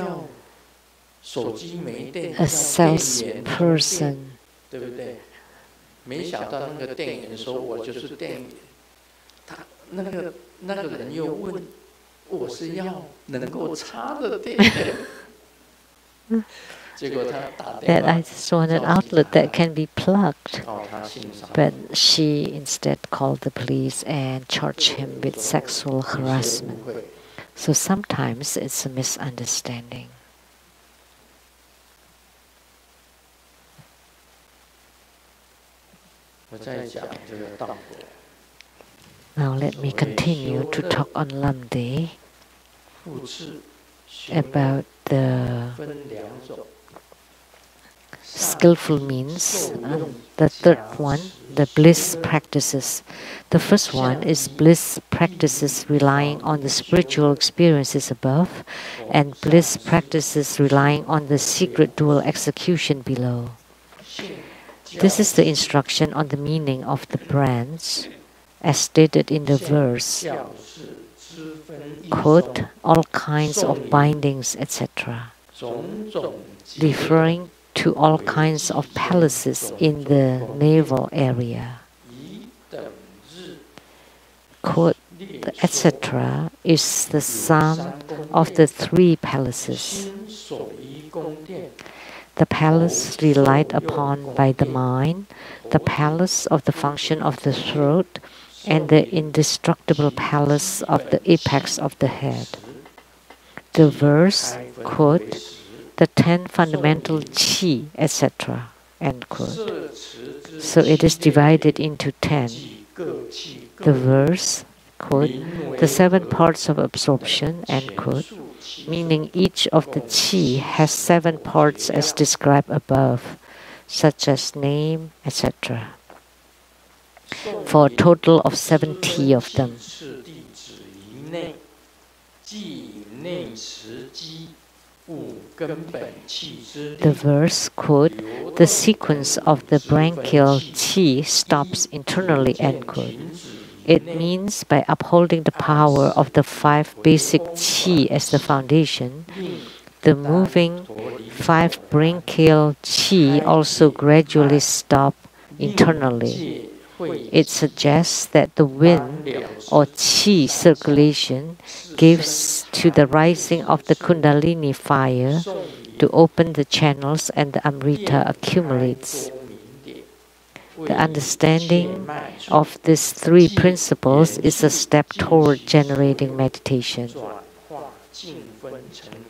a salesperson. That I just want an outlet that can be plugged. But she instead called the police and charged him with sexual harassment. So sometimes it's a misunderstanding. Now let me continue to talk on Lamdre about the skillful means. The third one, the bliss practices. The first one is bliss practices relying on the spiritual experiences above, and bliss practices relying on the secret dual execution below. This is the instruction on the meaning of the branch, as stated in the verse. Quote, all kinds of bindings, etc., referring to all kinds of palaces in the navel area. Quote, etc. is the sum of the three palaces. The palace relied upon by the mind, the palace of the function of the throat, and the indestructible palace of the apex of the head. The verse, quote, the 10 fundamental qi, etc., end quote. So it is divided into 10. The verse, quote, the 7 parts of absorption, end quote, meaning each of the qi has 7 parts as described above, such as name, etc., for a total of 70 of them. The verse, quote, the sequence of the branchial qi stops internally, end quote. It means by upholding the power of the 5 basic qi as the foundation, the moving 5 branchial qi also gradually stop internally. It suggests that the wind or qi circulation gives to the rising of the kundalini fire to open the channels and the amrita accumulates. The understanding of these 3 principles is a step toward generating meditation.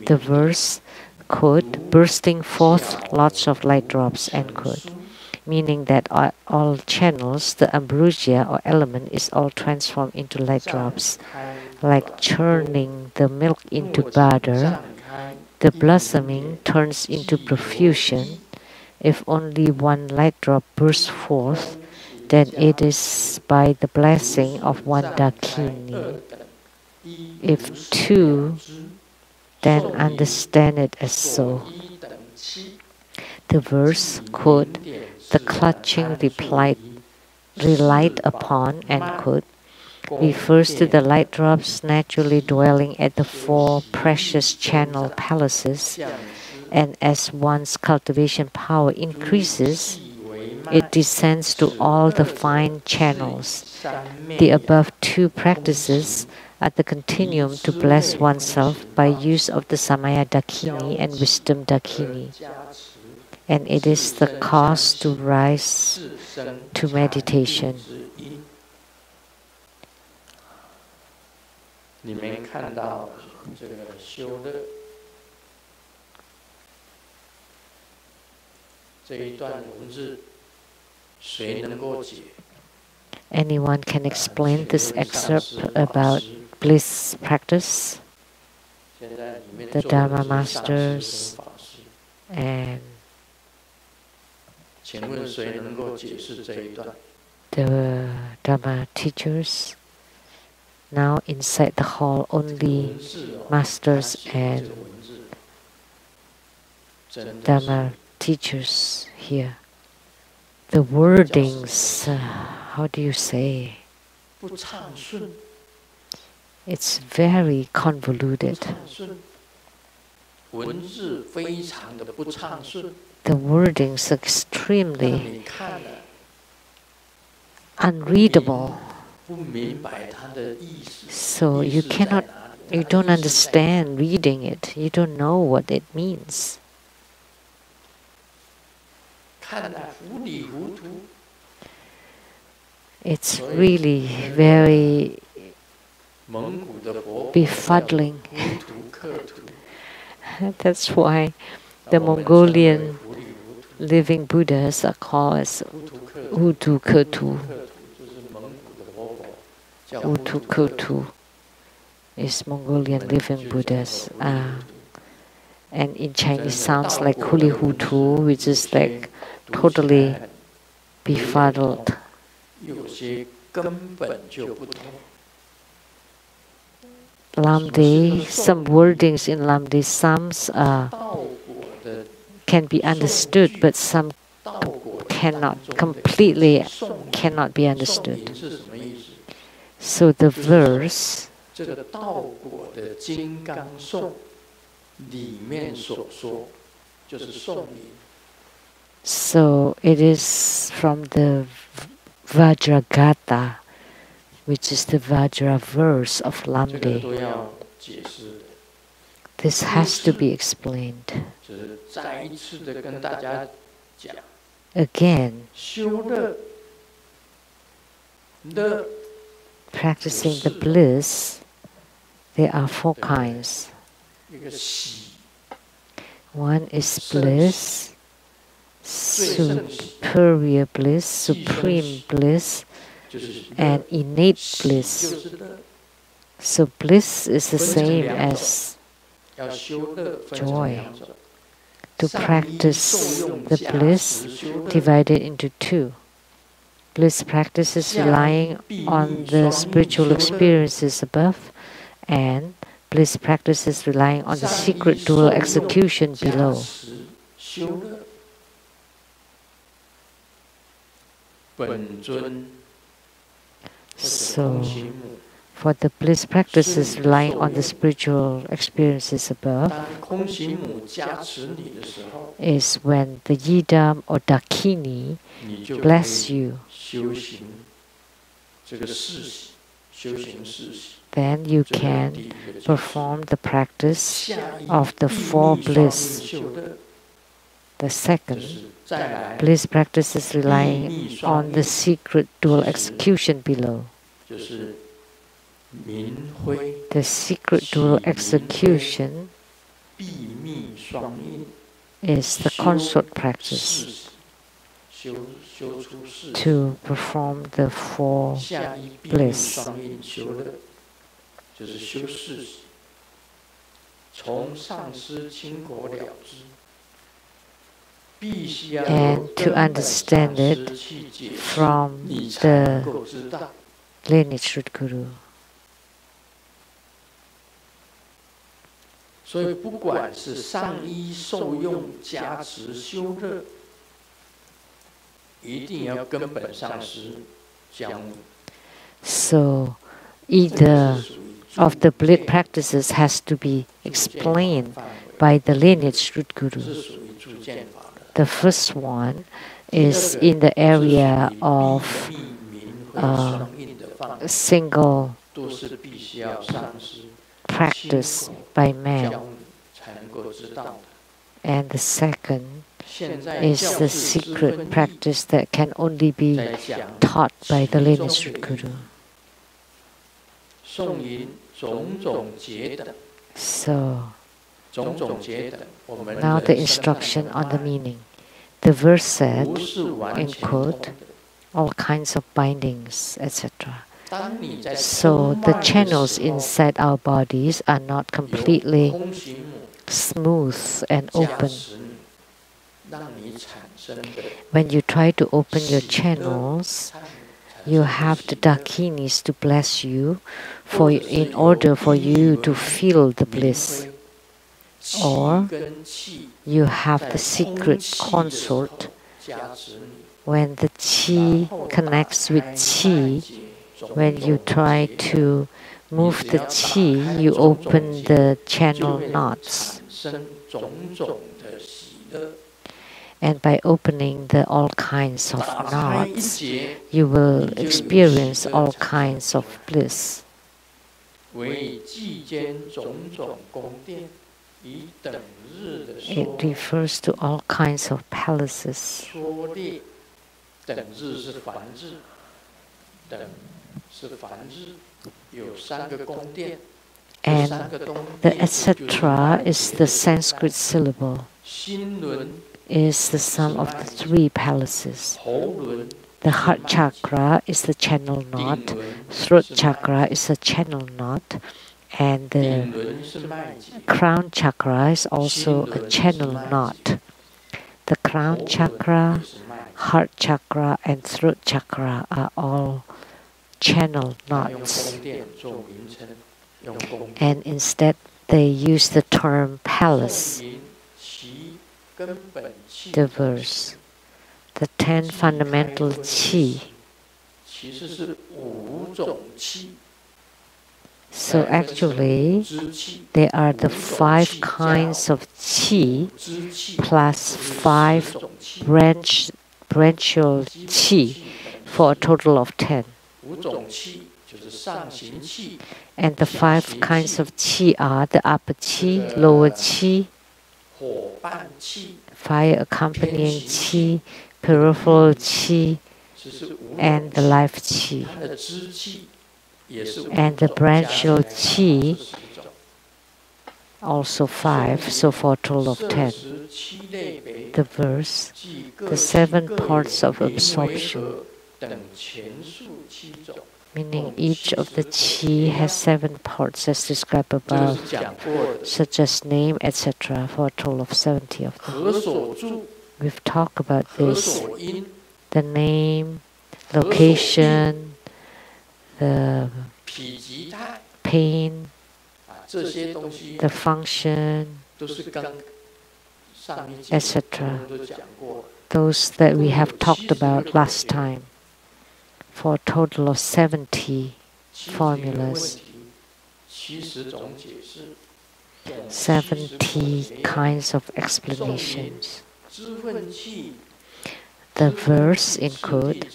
The verse, quote, bursting forth lots of light drops, end quote, meaning that all channels, the ambrosia or element is all transformed into light drops, like churning the milk into butter. the blossoming turns into profusion. If only one light drop bursts forth, then it is by the blessing of one dakini. If two, then understand it as so. The verse, quote, the clutching relied upon, end quote, refers to the light drops naturally dwelling at the four precious channel palaces, and as one's cultivation power increases, it descends to all the fine channels. The above two practices are the continuum to bless oneself by use of the Samaya Dakini and Wisdom Dakini, and it is the cause to rise to meditation. 你们看到这个修乐这一段文字，谁能够解？ Anyone can explain this excerpt about bliss practice? The Dharma masters and 请问谁能够解释这一段？ the Dharma teachers. Now inside the hall, only masters and Dharma teachers here. The wordings, how do you say? It's very convoluted. The wordings are extremely unreadable. So you don't understand reading it. You don't know what it means. It's really very befuddling. That's why the Mongolian living Buddhas are called as Ucchusma. Ucchusma is Mongolian living Buddhas. And in Chinese sounds like Hulihutu, which is like totally befuddled. Lamdre, some wordings in Lamdre Psalms can be understood, but some completely cannot be understood. So the verse, so it is from the Vajragata, which is the Vajra verse of Lamdre. This has to be explained. Again, practicing the bliss, there are four kinds. One is bliss, superior bliss, supreme bliss, and innate bliss. So bliss is the same as joy. To practice the bliss, divided into two. Bliss practices relying on the spiritual experiences above, and bliss practices relying on the secret dual execution below. So, for the bliss practices relying on the spiritual experiences above, is when the Yidam or Dakini bless you. Then you can perform the practice of the four bliss. The second, bliss practices relying on the secret dual execution below. The secret dual execution is the consort practice to perform the four bliss. And to understand it from the lineage root guru. 所以，不管是上衣受用、加持、修热，一定要根本上师教你。So, either of the Buddhist practices has to be explained by the lineage root guru. The first one is in the area of single practice by man, and the second is the secret practice that can only be taught by the lineage root guru. So, now the instruction on the meaning. The verse said, in quote, all kinds of bindings, etc. So the channels inside our bodies are not completely smooth and open. When you try to open your channels, you have the dakinis to bless you in order for you to feel the bliss. Or you have the secret consort. When the chi connects with chi, when you try to move the chi, you open the channel knots. And by opening all kinds of knots, you will experience all kinds of bliss. It refers to all kinds of palaces. And the etc. is the Sanskrit syllable, is the sum of the three palaces. The heart chakra is the channel knot, throat chakra is a channel knot, and the crown chakra is also a channel knot. The crown chakra, heart chakra, and throat chakra are all channel knots. And instead they use the term palace. The verse, the 10 fundamental qi. So actually, there are the 5 kinds of qi plus 5 branchial qi for a total of 10. And the 5 kinds of qi are the upper qi, lower qi, fire accompanying qi, peripheral qi, and the life qi. And the branchial qi, also 5, so for a total of 10. The verse, the 7 parts of absorption, meaning each of the qi has 7 parts as described above, such as name, etc., for a total of 70 of them. We've talked about this, the name, location, the pain, the function, etc. Those that we have talked about last time, for a total of 70 formulas, 70 kinds of explanations. The verse in quote,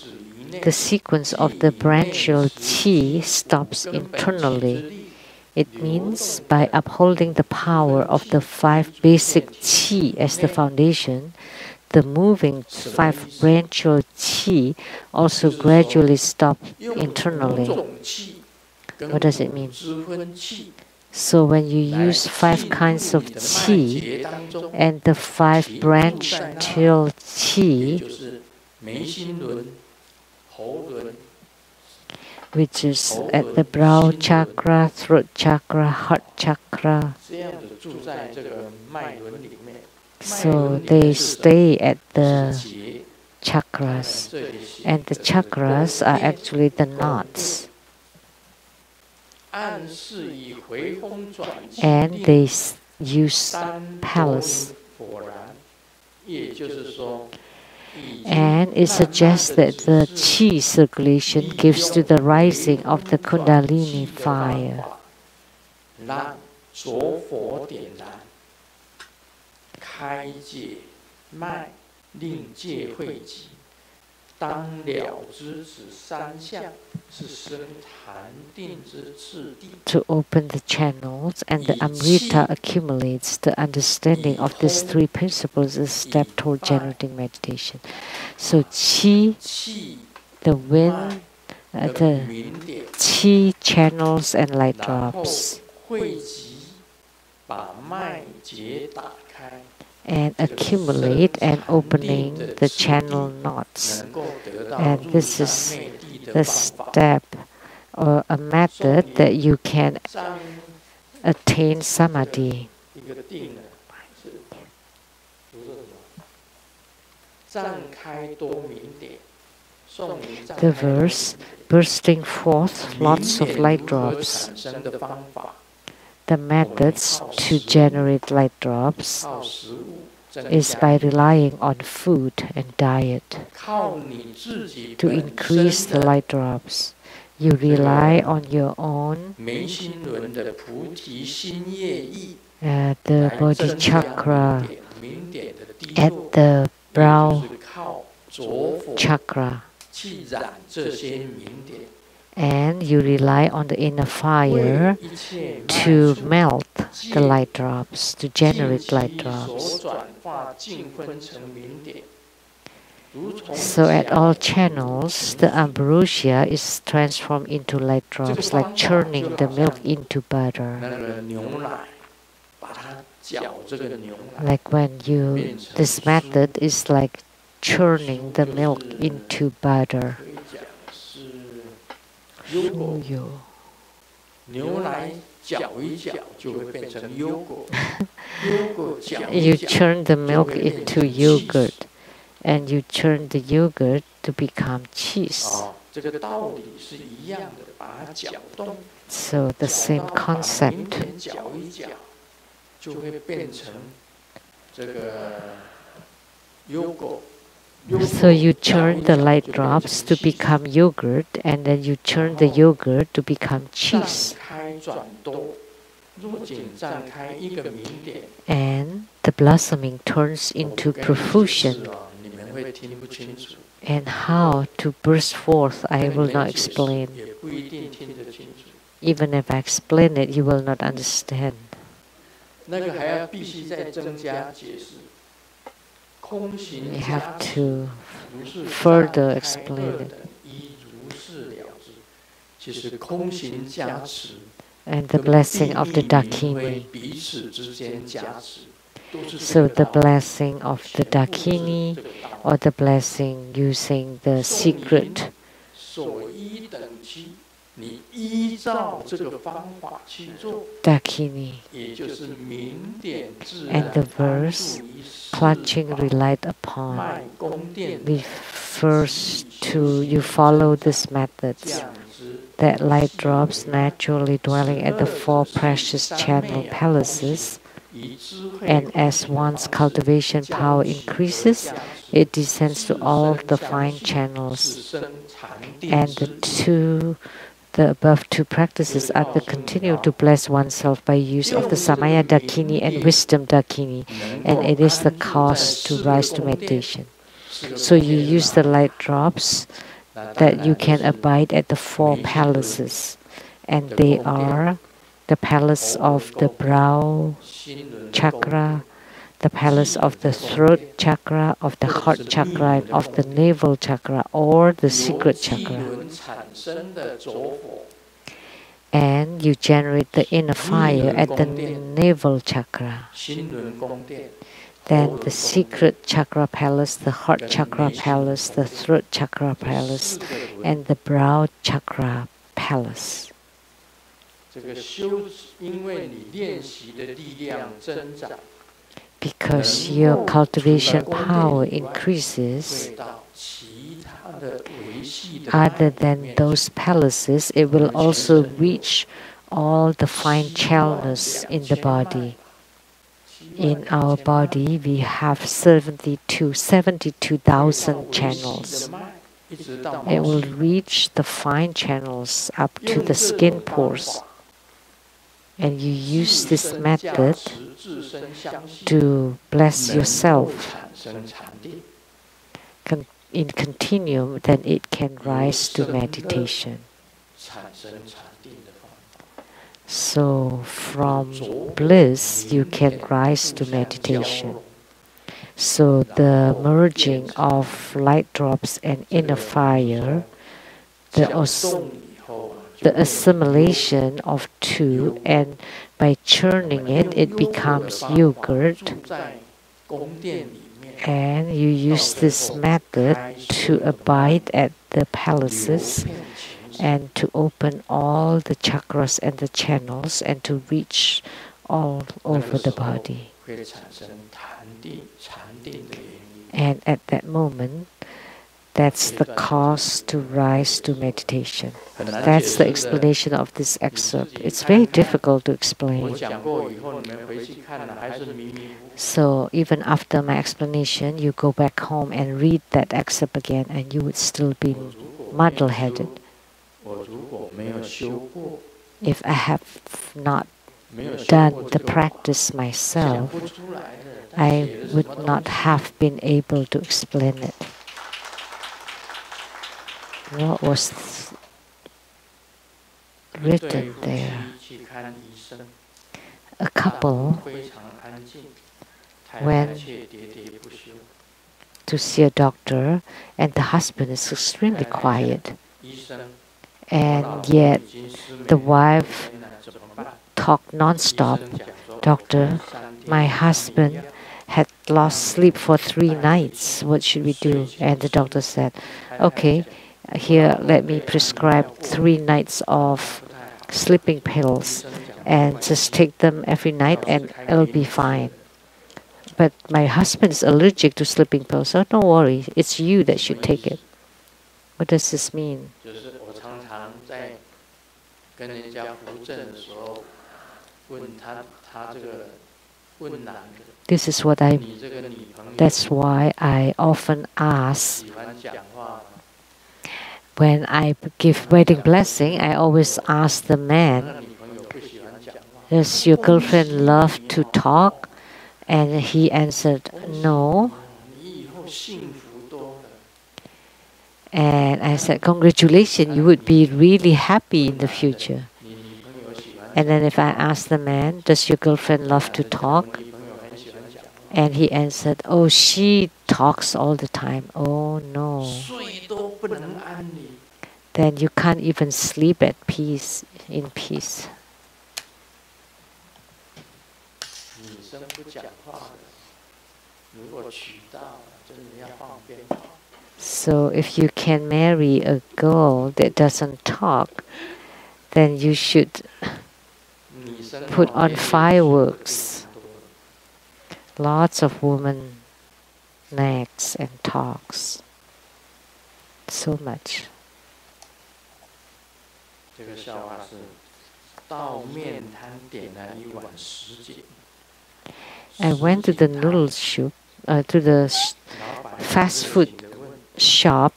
the sequence of the branchial qi stops internally. It means by upholding the power of the 5 basic qi as the foundation, the moving 5 branchial qi also gradually stop internally. What does it mean? So when you use 5 kinds of qi and the 5 branchial qi, which is at the brow chakra, throat chakra, heart chakra. So they stay at the chakras, and the chakras are actually the knots. And they use palace. And it suggests that the chi circulation gives to the rising of the Kundalini fire. To open the channels, and the Amrita accumulates. The understanding of these three principles is a step toward generating meditation. So Qi, the wind, the Qi channels and light drops, and accumulate and opening the channel knots. And this is the step or a method that you can attain samadhi. The verse, bursting forth lots of light drops. The methods to generate light drops is by relying on food and diet. To increase the light drops, you rely on your own the body chakra at the brow chakra, and you rely on the inner fire to melt the light drops, to generate light drops. So at all channels, the ambrosia is transformed into light drops, like churning the milk into butter. Like when you, this method is like churning the milk into butter. You churn the milk into yogurt, and you churn the yogurt to become cheese. So the same concept. So you churn the light drops to become yogurt, and then you churn the yogurt to become cheese. And the blossoming turns into profusion. And how to burst forth, I will not explain. Even if I explain it, you will not understand. You have to further explain it. And the blessing of the Dakini. So the blessing of the Dakini, or the blessing using the secret. Dakini. And the verse, clutching relied upon, refers to you follow these methods, that light drops naturally dwelling at the four precious channel palaces, and as one's cultivation power increases, it descends to all the fine channels. And the above two practices are to continue to bless oneself by use of the Samaya Dakini and Wisdom Dakini, and it is the cause to rise to meditation. So you use the light drops that you can abide at the four palaces, and they are the palace of the brow chakra, the palace of the throat chakra, of the heart chakra, and of the navel chakra, or the secret chakra. And you generate the inner fire at the navel chakra. Then the secret chakra palace, the heart chakra palace, the throat chakra palace, and the brow chakra palace. Because your cultivation power increases, other than those palaces, it will also reach all the fine channels in the body. In our body, we have 72,000 channels. It will reach the fine channels up to the skin pores. And you use this method to bless yourself in continuum, then it can rise to meditation. So from bliss, you can rise to meditation. So the merging of light drops and inner fire, the assimilation of two, and by churning it, it becomes yogurt. And you use this method to abide at the palaces and to open all the chakras and the channels and to reach all over the body. And at that moment, that's the cause to rise to meditation. That's the explanation of this excerpt. It's very difficult to explain. So even after my explanation, you go back home and read that excerpt again and you would still be muddle-headed. If I have not done the practice myself, I would not have been able to explain it. What was written there? A couple went to see a doctor, and the husband is extremely quiet. And yet the wife talked non-stop. Doctor, my husband had lost sleep for 3 nights. What should we do? And the doctor said, okay, here let me prescribe 3 nights of sleeping pills and just take them every night and it'll be fine. But my husband is allergic to sleeping pills, so don't worry, it's you that should take it. What does this mean? This is what that's why I often ask, when I give wedding blessing, I always ask the man, does your girlfriend love to talk? And he answered, no. And I said, congratulations, you would be really happy in the future. And then if I ask the man, does your girlfriend love to talk? And he answered, oh, she talks all the time. Oh, no. Then you can't even sleep at peace, in peace. So if you can marry a girl that doesn't talk, then you should put on fireworks. Lots of women nags and talks. So much. I went to the noodle shop, to the fast food shop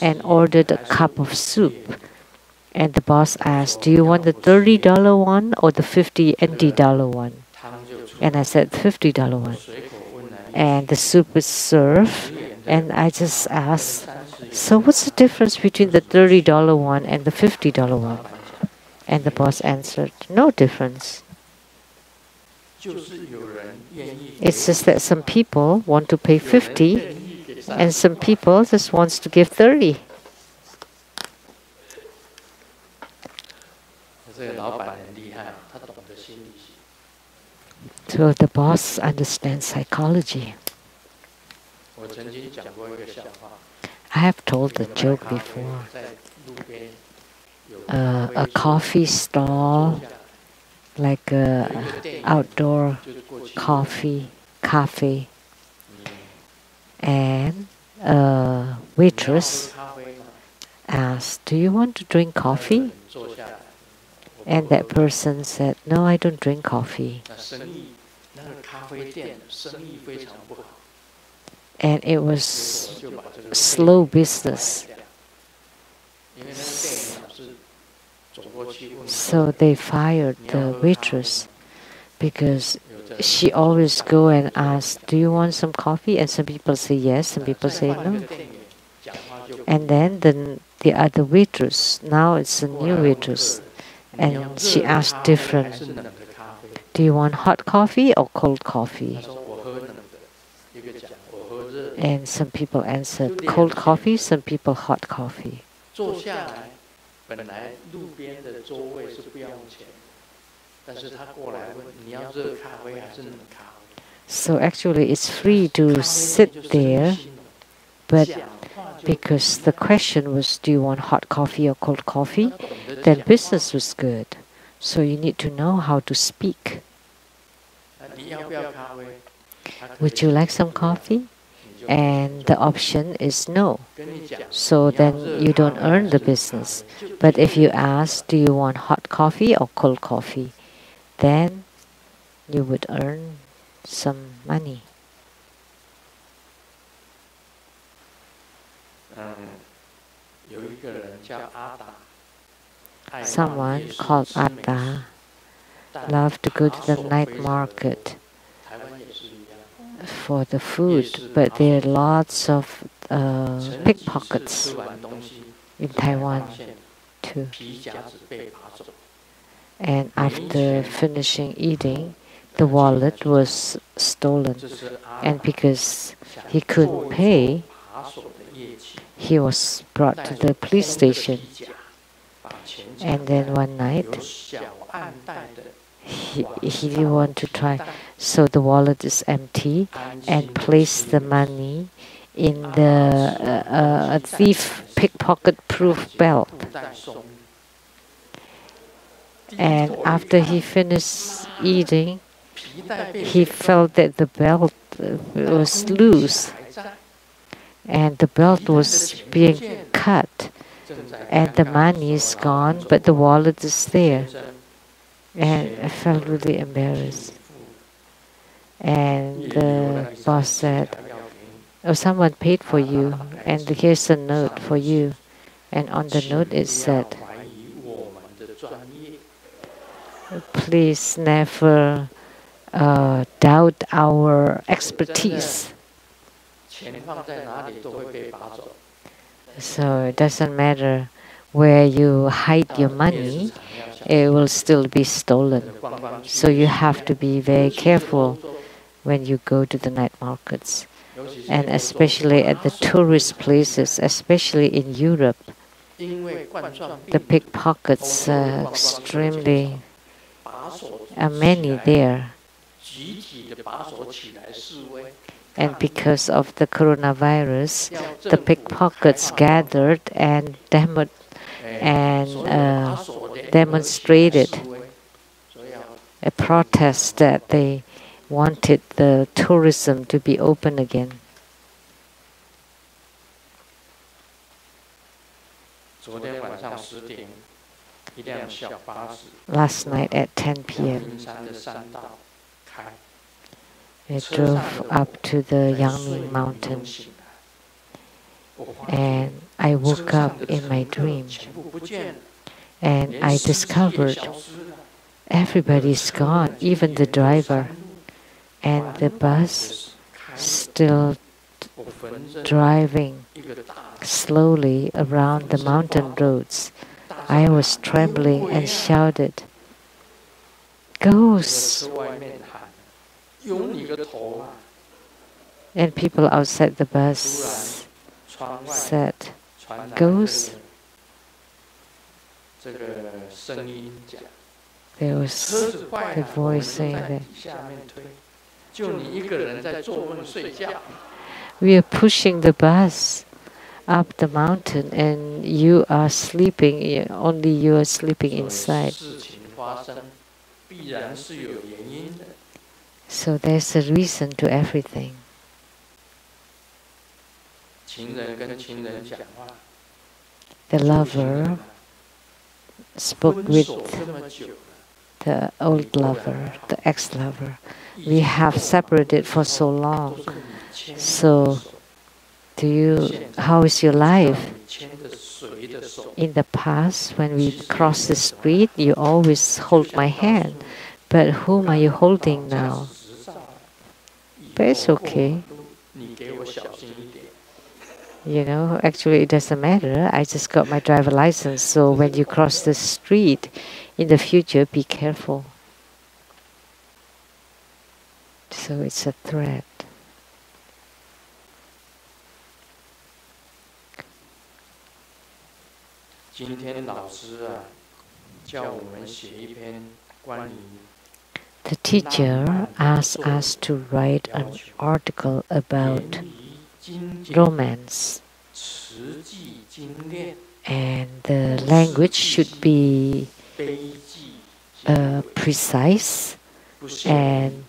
and ordered a cup of soup. And the boss asked, do you want the $30 one or the $50 NT one? And I said, $50 one. And the soup was served, and I just asked, so what's the difference between the $30 one and the $50 one? And the boss answered, no difference. It's just that some people want to pay 50 and some people just wants to give 30. So the boss understands psychology. I have told the joke before. a coffee stall, like a outdoor cafe, and a waitress asked, "Do you want to drink coffee?" And that person said, "No, I don't drink coffee." And it was slow business. So they fired the waitress because she always go and ask, "Do you want some coffee?" And some people say yes, some people say no. And then the other waitress, now it's a new waitress, and she asked different, "Do you want hot coffee or cold coffee?" And some people answered cold coffee, some people hot coffee. So actually it's free to sit there, but because the question was, "Do you want hot coffee or cold coffee?" then business was good. So you need to know how to speak. "Would you like some coffee?" And the option is no. So then you don't earn the business. But if you ask, "Do you want hot coffee or cold coffee?" then you would earn some money. Someone called Atta loved to go to the night market for the food, but there are lots of pickpockets in Taiwan too. And after finishing eating, the wallet was stolen. And because he couldn't pay, he was brought to the police station. And then one night, he didn't want to try, so the wallet is empty, and placed the money in the thief pickpocket-proof belt. And after he finished eating, he felt that the belt was loose, and the belt was being cut, and the money is gone, but the wallet is there. And I felt really embarrassed. And the boss said, "Oh, someone paid for you, and here's a note for you." And on the note it said, "Please never doubt our expertise." So it doesn't matter where you hide your money, it will still be stolen. So you have to be very careful when you go to the night markets. And especially at the tourist places, especially in Europe, the pickpockets are extremely many there. And because of the coronavirus, the pickpockets gathered and demonstrated a protest that they wanted the tourism to be open again. Last night at 10 p.m. I drove up to the Yangming mountain, and I woke up in my dream, and I discovered everybody's gone, even the driver, and the bus still driving slowly around the mountain roads. I was trembling and shouted, "Ghosts!" And people outside the bus said, "Ghosts?" There was the voice saying that we are pushing the bus up the mountain and you are sleeping, only you are sleeping inside. So there's a reason to everything. The lover spoke with the old lover, the ex-lover. We have separated for so long. So, how is your life? In the past, when we cross the street, you always hold my hand. But whom are you holding now? But it's okay. You know, actually it doesn't matter. I just got my driver license. So when you cross the street, in the future, be careful. So it's a threat. The teacher asked us to write an article about romance, and the language should be precise, and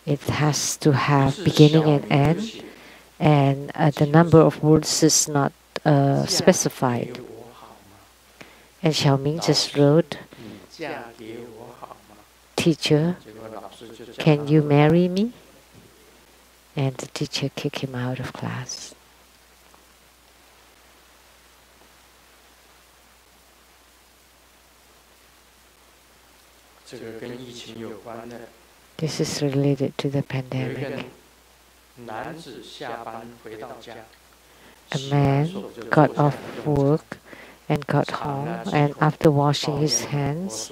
it has to have beginning and end, and the number of words is not specified. And Xiaoming just wrote, "Teacher, can you marry me?" And the teacher kicked him out of class. This is related to the pandemic. A man got off work and got home, and after washing his hands,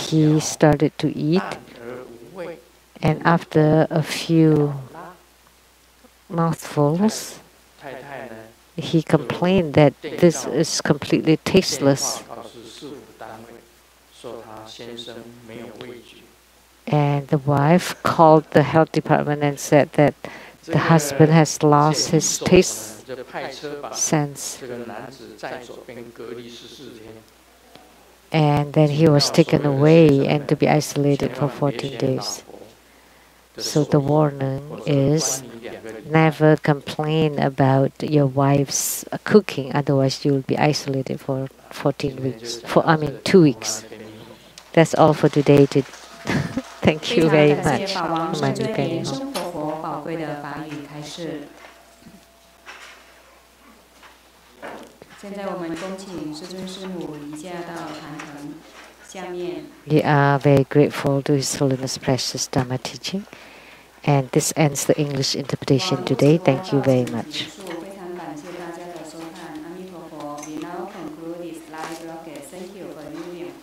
he started to eat, and after a few mouthfuls, he complained that this is completely tasteless. And the wife called the health department and said that the husband has lost his taste sense. And then he was taken away and to be isolated for 14 days. So the warning is never complain about your wife's cooking, otherwise you will be isolated for 2 weeks. That's all for today. Thank you very much. 现在我们恭请师尊师母移驾到坛城。下面 We are very grateful to His Holiness Precious Dharma teaching, and this ends the English interpretation today. Thank you very much. 非常感谢大家的收看，阿弥陀佛。We now conclude this live broadcast. Thank you for viewing.